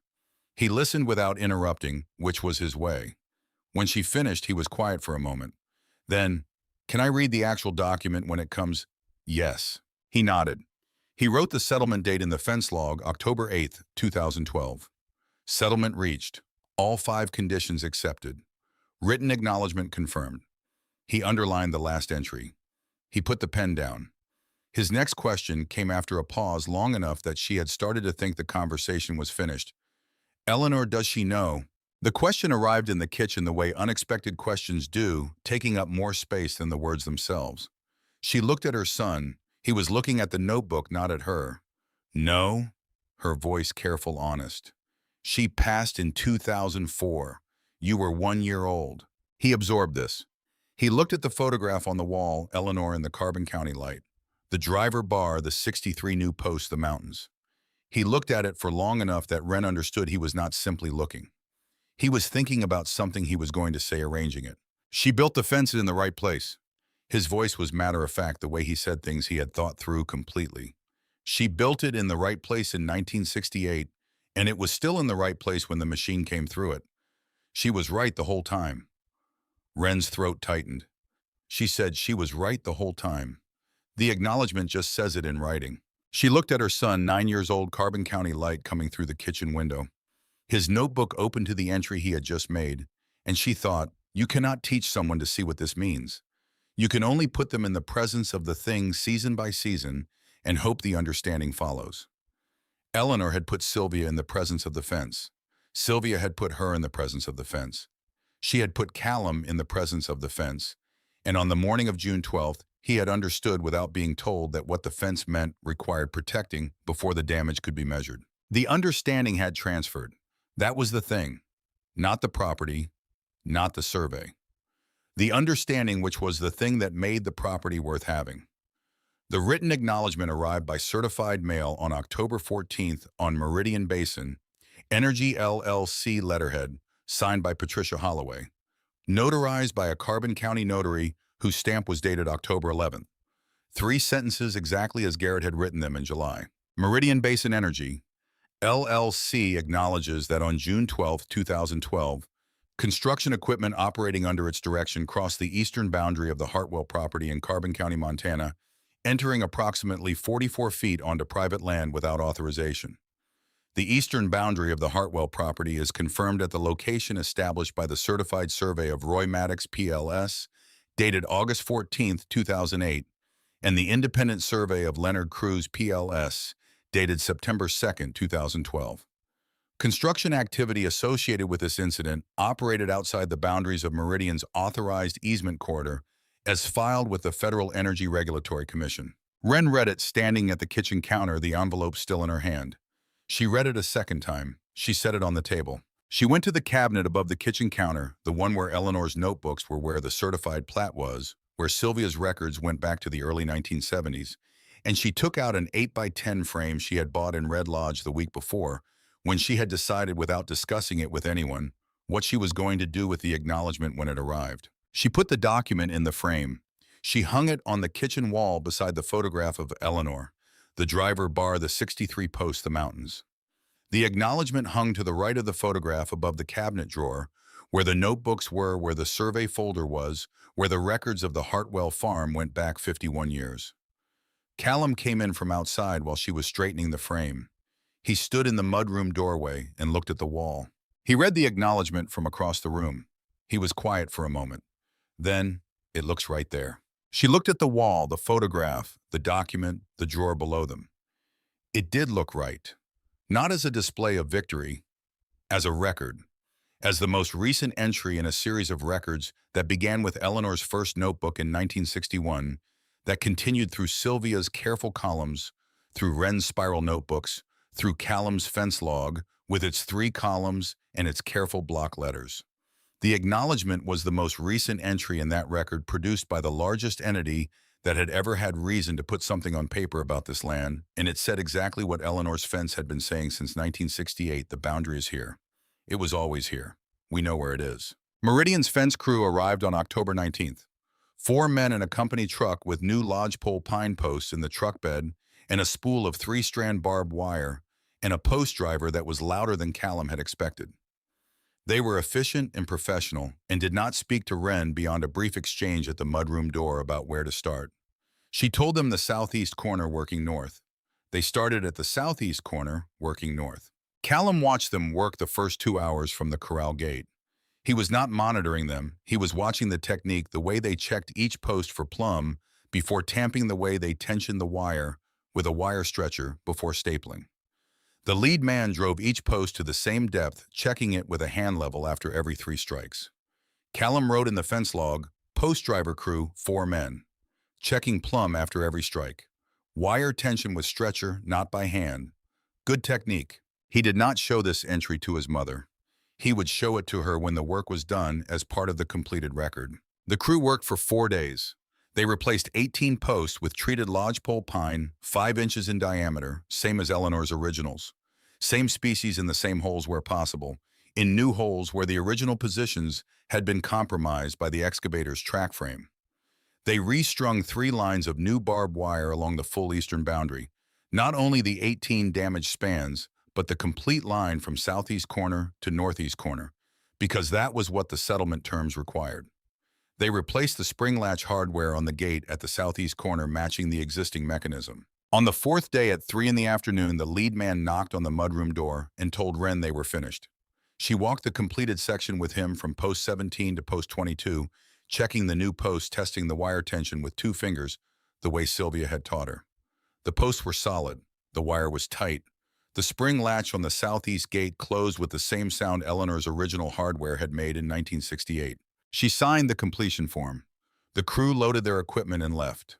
He listened without interrupting, which was his way. When she finished, he was quiet for a moment. Then, "Can I read the actual document when it comes?" "Yes." He nodded. He wrote the settlement date in the fence log, October 8th, 2012. Settlement reached. All 5 conditions accepted. Written acknowledgement confirmed. He underlined the last entry. He put the pen down. His next question came after a pause long enough that she had started to think the conversation was finished. "Eleanor, does she know?" The question arrived in the kitchen the way unexpected questions do, taking up more space than the words themselves. She looked at her son. He was looking at the notebook, not at her. "No?" Her voice careful, honest. "She passed in 2004. You were 1 year old." He absorbed this. He looked at the photograph on the wall, Eleanor in the Carbon County light. The driver bar, the 63 new posts, the mountains. He looked at it for long enough that Wren understood he was not simply looking. He was thinking about something he was going to say, arranging it. "She built the fences in the right place." His voice was matter-of-fact, the way he said things he had thought through completely. "She built it in the right place in 1968, and it was still in the right place when the machine came through it. She was right the whole time." Wren's throat tightened. She said she was right the whole time. The acknowledgement just says it in writing. She looked at her son, 9 years old, Carbon County light coming through the kitchen window. His notebook open to the entry he had just made, and she thought, you cannot teach someone to see what this means. You can only put them in the presence of the thing season by season and hope the understanding follows. Eleanor had put Sylvia in the presence of the fence. Sylvia had put her in the presence of the fence. She had put Callum in the presence of the fence, and on the morning of June 12th, he had understood without being told that what the fence meant required protecting before the damage could be measured. The understanding had transferred. That was the thing. Not the property, not the survey. The understanding which was the thing that made the property worth having. The written acknowledgement arrived by certified mail on October 14th on Meridian Basin, Energy LLC letterhead, signed by Patricia Holloway, notarized by a Carbon County notary whose stamp was dated October 11th. 3 sentences exactly as Garrett had written them in July. Meridian Basin Energy, LLC acknowledges that on June 12, 2012, construction equipment operating under its direction crossed the eastern boundary of the Hartwell property in Carbon County, Montana, entering approximately 44 feet onto private land without authorization. The eastern boundary of the Hartwell property is confirmed at the location established by the Certified Survey of Roy Maddox PLS, dated August 14, 2008, and the Independent Survey of Leonard Cruz PLS, dated September 2, 2012. Construction activity associated with this incident operated outside the boundaries of Meridian's authorized easement corridor as filed with the Federal Energy Regulatory Commission. Wren read it standing at the kitchen counter, the envelope still in her hand. She read it a second time. She set it on the table. She went to the cabinet above the kitchen counter, the one where Eleanor's notebooks were, where the certified plat was, where Sylvia's records went back to the early 1970s, and she took out an 8x10 frame she had bought in Red Lodge the week before, when she had decided without discussing it with anyone what she was going to do with the acknowledgement when it arrived. She put the document in the frame. She hung it on the kitchen wall beside the photograph of Eleanor, the driver bar the 63 post the mountains. The acknowledgement hung to the right of the photograph above the cabinet drawer, where the notebooks were, where the survey folder was, where the records of the Hartwell farm went back 51 years. Callum came in from outside while she was straightening the frame. He stood in the mudroom doorway and looked at the wall. He read the acknowledgement from across the room. He was quiet for a moment. Then, it looks right there. She looked at the wall, the photograph, the document, the drawer below them. It did look right. Not as a display of victory, as a record, as the most recent entry in a series of records that began with Eleanor's first notebook in 1961, that continued through Sylvia's careful columns, through Wren's spiral notebooks, through Callum's fence log, with its 3 columns and its careful block letters. The acknowledgement was the most recent entry in that record produced by the largest entity that had ever had reason to put something on paper about this land, and it said exactly what Eleanor's fence had been saying since 1968, the boundary is here. It was always here. We know where it is. Meridian's fence crew arrived on October 19th. 4 men in a company truck with new lodgepole pine posts in the truck bed and a spool of 3-strand barbed wire, and a post driver that was louder than Callum had expected. They were efficient and professional and did not speak to Wren beyond a brief exchange at the mudroom door about where to start. She told them the southeast corner working north. They started at the southeast corner working north. Callum watched them work the first 2 hours from the corral gate. He was not monitoring them. He was watching the technique, the way they checked each post for plumb before tamping, the way they tensioned the wire with a wire stretcher before stapling. The lead man drove each post to the same depth, checking it with a hand level after every 3 strikes. Callum wrote in the fence log, post driver crew, 4 men, checking plumb after every strike. Wire tension with stretcher, not by hand. Good technique. He did not show this entry to his mother. He would show it to her when the work was done as part of the completed record. The crew worked for 4 days. They replaced 18 posts with treated lodgepole pine, 5 inches in diameter, same as Eleanor's originals. Same species in the same holes where possible, in new holes where the original positions had been compromised by the excavator's track frame. They restrung 3 lines of new barbed wire along the full eastern boundary, not only the 18 damaged spans, but the complete line from southeast corner to northeast corner, because that was what the settlement terms required. They replaced the spring latch hardware on the gate at the southeast corner, matching the existing mechanism. On the 4th day at 3 in the afternoon, the lead man knocked on the mudroom door and told Wren they were finished. She walked the completed section with him from post 17 to post 22, checking the new posts, testing the wire tension with 2 fingers, the way Sylvia had taught her. The posts were solid. The wire was tight. The spring latch on the southeast gate closed with the same sound Eleanor's original hardware had made in 1968. She signed the completion form. The crew loaded their equipment and left.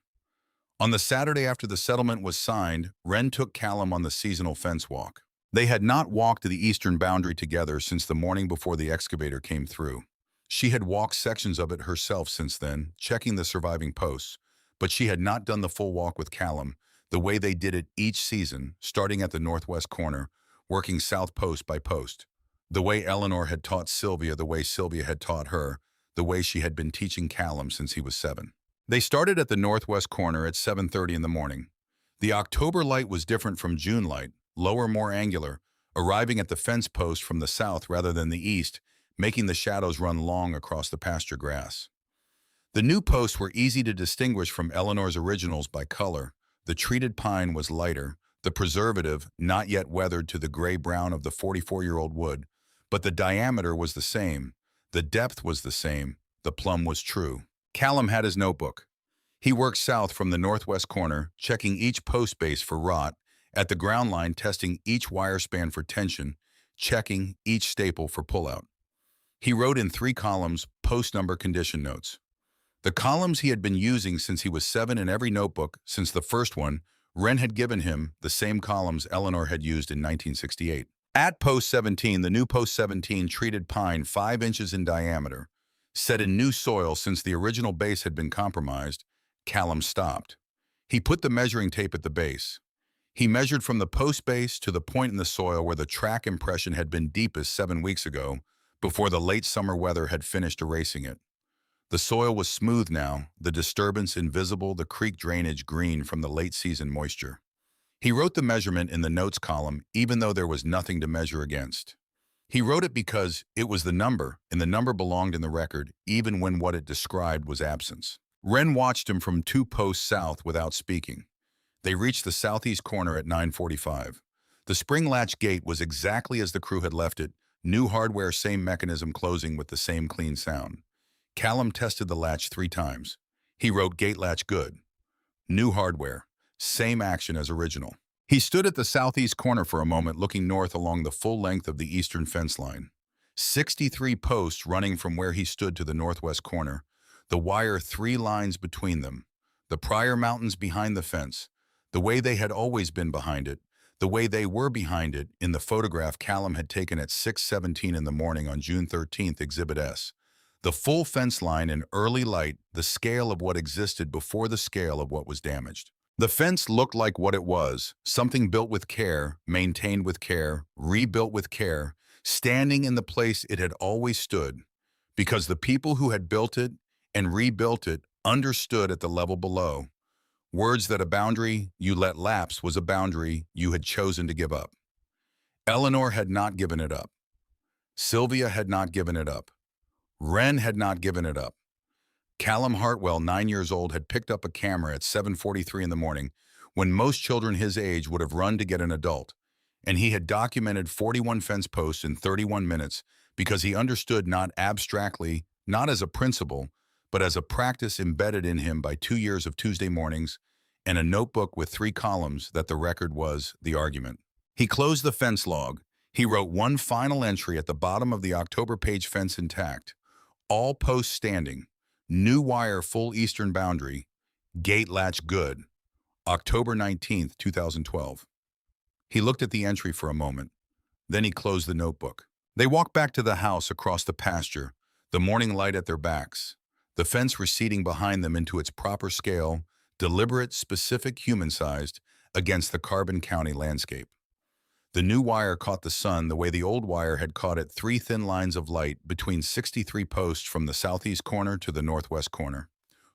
On the Saturday after the settlement was signed, Wren took Callum on the seasonal fence walk. They had not walked to the eastern boundary together since the morning before the excavator came through. She had walked sections of it herself since then, checking the surviving posts, but she had not done the full walk with Callum, the way they did it each season, starting at the northwest corner, working south post by post. The way Eleanor had taught Sylvia, the way Sylvia had taught her, the way she had been teaching Callum since he was 7. They started at the northwest corner at 7:30 in the morning. The October light was different from June light, lower, more angular, arriving at the fence post from the south rather than the east, making the shadows run long across the pasture grass. The new posts were easy to distinguish from Eleanor's originals by color. The treated pine was lighter, the preservative not yet weathered to the gray-brown of the 44-year-old wood, but the diameter was the same, the depth was the same, the plumb was true. Callum had his notebook. He worked south from the northwest corner, checking each post base for rot, at the ground line testing each wire span for tension, checking each staple for pullout. He wrote in 3 columns post number condition notes. The columns he had been using since he was 7 in every notebook since the first one, Wren had given him the same columns Eleanor had used in 1968. At post 17, the new post 17 treated pine 5 inches in diameter, set in new soil since the original base had been compromised. Callum stopped. He put the measuring tape at the base. He measured from the post base to the point in the soil where the track impression had been deepest 7 weeks ago, before the late summer weather had finished erasing it. The soil was smooth now, the disturbance invisible, the creek drainage green from the late season moisture. He wrote the measurement in the notes column even though there was nothing to measure against. He wrote it because it was the number, and the number belonged in the record even when what it described was absence. Wren watched him from 2 posts south without speaking. They reached the southeast corner at 9:45. The spring latch gate was exactly as the crew had left it, new hardware, same mechanism closing with the same clean sound. Callum tested the latch 3 times. He wrote gate latch good. New hardware, same action as original. He stood at the southeast corner for a moment looking north along the full length of the eastern fence line. 63 posts running from where he stood to the northwest corner, the wire 3 lines between them, the prior mountains behind the fence, the way they had always been behind it, the way they were behind it in the photograph Callum had taken at 6:17 in the morning on June 13th, Exhibit S. The full fence line in early light, the scale of what existed before the scale of what was damaged. The fence looked like what it was, something built with care, maintained with care, rebuilt with care, standing in the place it had always stood, because the people who had built it and rebuilt it understood at the level below. Words that a boundary you let lapse was a boundary you had chosen to give up. Eleanor had not given it up. Sylvia had not given it up. Wren had not given it up. Callum Hartwell, 9 years old, had picked up a camera at 7:43 in the morning when most children his age would have run to get an adult, and he had documented 41 fence posts in 31 minutes because he understood not abstractly, not as a principle, but as a practice embedded in him by 2 years of Tuesday mornings and a notebook with 3 columns that the record was the argument. He closed the fence log. He wrote one final entry at the bottom of the October page fence intact. All posts standing, new wire full eastern boundary, gate latch good, October 19th, 2012. He looked at the entry for a moment. Then he closed the notebook. They walked back to the house across the pasture, the morning light at their backs, the fence receding behind them into its proper scale, deliberate, specific, human-sized, against the Carbon County landscape. The new wire caught the sun the way the old wire had caught it, 3 thin lines of light between 63 posts from the southeast corner to the northwest corner.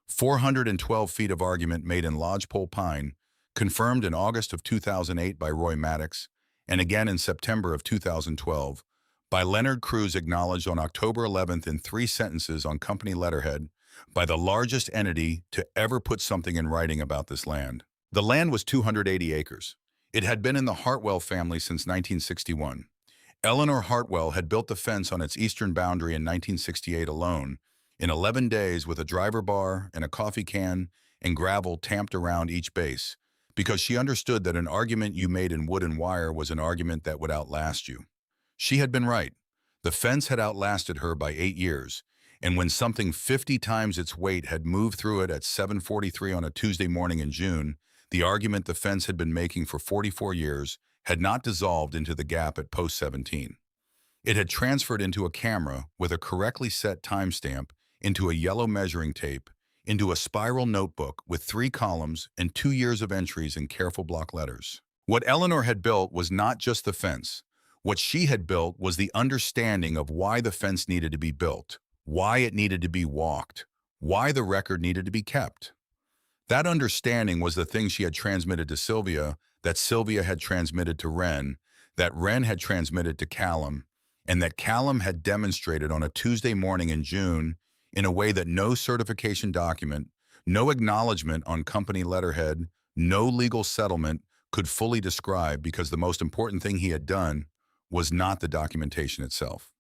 412 feet of argument made in lodgepole pine, confirmed in August of 2008 by Roy Maddox, and again in September of 2012, by Leonard Cruz, acknowledged on October 11th in 3 sentences on company letterhead, by the largest entity to ever put something in writing about this land. The land was 280 acres. It had been in the Hartwell family since 1961. Eleanor Hartwell had built the fence on its eastern boundary in 1968 alone, in 11 days with a driver bar and a coffee can and gravel tamped around each base, because she understood that an argument you made in wood and wire was an argument that would outlast you. She had been right. The fence had outlasted her by 8 years, and when something 50 times its weight had moved through it at 7:43 on a Tuesday morning in June, the argument the fence had been making for 44 years had not dissolved into the gap at post 17. It had transferred into a camera with a correctly set timestamp, into a yellow measuring tape, into a spiral notebook with 3 columns and 2 years of entries in careful block letters. What Eleanor had built was not just the fence. What she had built was the understanding of why the fence needed to be built, why it needed to be walked, why the record needed to be kept. That understanding was the thing she had transmitted to Sylvia, that Sylvia had transmitted to Wren, that Wren had transmitted to Callum, and that Callum had demonstrated on a Tuesday morning in June in a way that no certification document, no acknowledgement on company letterhead, no legal settlement could fully describe, because the most important thing he had done was not the documentation itself.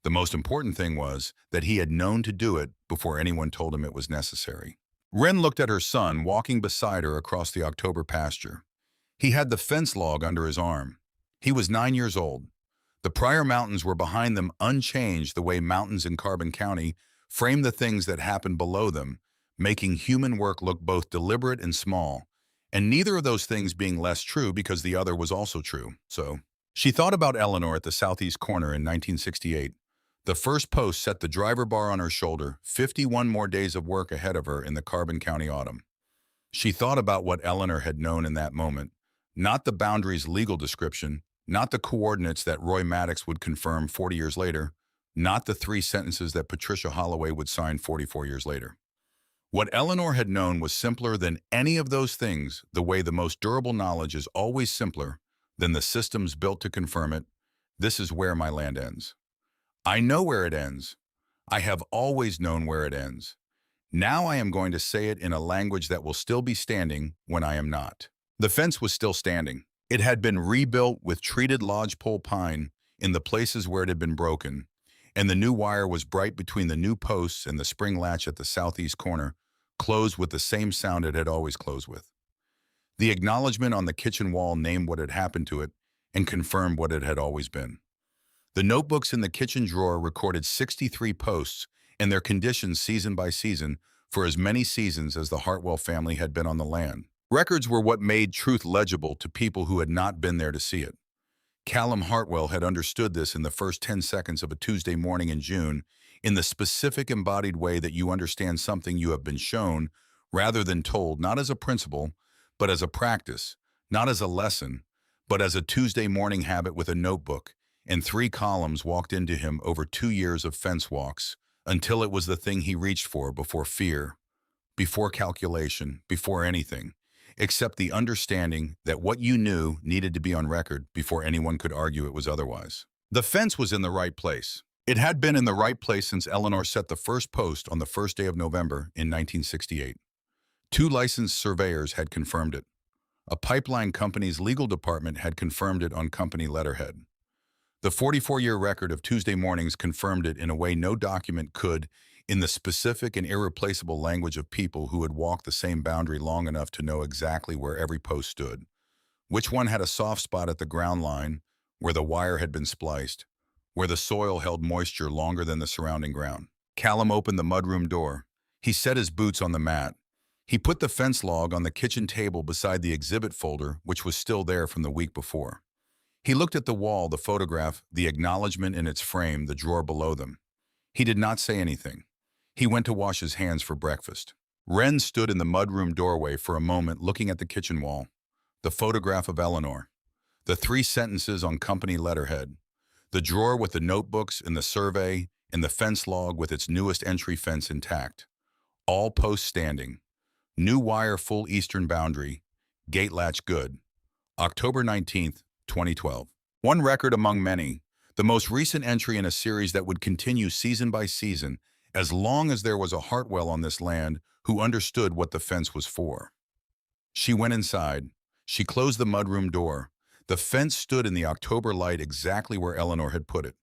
The most important thing was that he had known to do it before anyone told him it was necessary. Wren looked at her son walking beside her across the October pasture. He had the fence log under his arm. He was 9 years old. The prior mountains were behind them, unchanged, the way mountains in Carbon County frame the things that happen below them, making human work look both deliberate and small, and neither of those things being less true because the other was also true. So, she thought about Eleanor at the southeast corner in 1968. The first post set the driver bar on her shoulder, 51 more days of work ahead of her in the Carbon County autumn. She thought about what Eleanor had known in that moment, not the boundary's legal description, not the coordinates that Roy Maddox would confirm 40 years later, not the 3 sentences that Patricia Holloway would sign 44 years later. What Eleanor had known was simpler than any of those things, the way the most durable knowledge is always simpler than the systems built to confirm it. This is where my land ends. I know where it ends. I have always known where it ends. Now I am going to say it in a language that will still be standing when I am not. The fence was still standing. It had been rebuilt with treated lodgepole pine in the places where it had been broken, and the new wire was bright between the new posts, and the spring latch at the southeast corner closed with the same sound it had always closed with. The acknowledgement on the kitchen wall named what had happened to it and confirmed what it had always been. The notebooks in the kitchen drawer recorded 63 posts and their conditions season by season for as many seasons as the Hartwell family had been on the land. Records were what made truth legible to people who had not been there to see it. Callum Hartwell had understood this in the first 10 seconds of a Tuesday morning in June, in the specific embodied way that you understand something you have been shown rather than told, not as a principle, but as a practice, not as a lesson, but as a Tuesday morning habit with a notebook, and 3 columns walked into him over 2 years of fence walks, until it was the thing he reached for before fear, before calculation, before anything, except the understanding that what you knew needed to be on record before anyone could argue it was otherwise. The fence was in the right place. It had been in the right place since Eleanor set the first post on the first day of November in 1968. 2 licensed surveyors had confirmed it. A pipeline company's legal department had confirmed it on company letterhead. The 44-year record of Tuesday mornings confirmed it in a way no document could, in the specific and irreplaceable language of people who had walked the same boundary long enough to know exactly where every post stood, which one had a soft spot at the ground line, where the wire had been spliced, where the soil held moisture longer than the surrounding ground. Callum opened the mudroom door. He set his boots on the mat. He put the fence log on the kitchen table beside the exhibit folder, which was still there from the week before. He looked at the wall, the photograph, the acknowledgement in its frame, the drawer below them. He did not say anything. He went to wash his hands for breakfast. Wren stood in the mudroom doorway for a moment, looking at the kitchen wall, the photograph of Eleanor, the 3 sentences on company letterhead, the drawer with the notebooks and the survey, and the fence log with its newest entry fence intact. All posts standing. New wire full eastern boundary. Gate latch good. October 19th, 2012. One record among many, the most recent entry in a series that would continue season by season as long as there was a Hartwell on this land who understood what the fence was for. She went inside. She closed the mudroom door. The fence stood in the October light exactly where Eleanor had put it.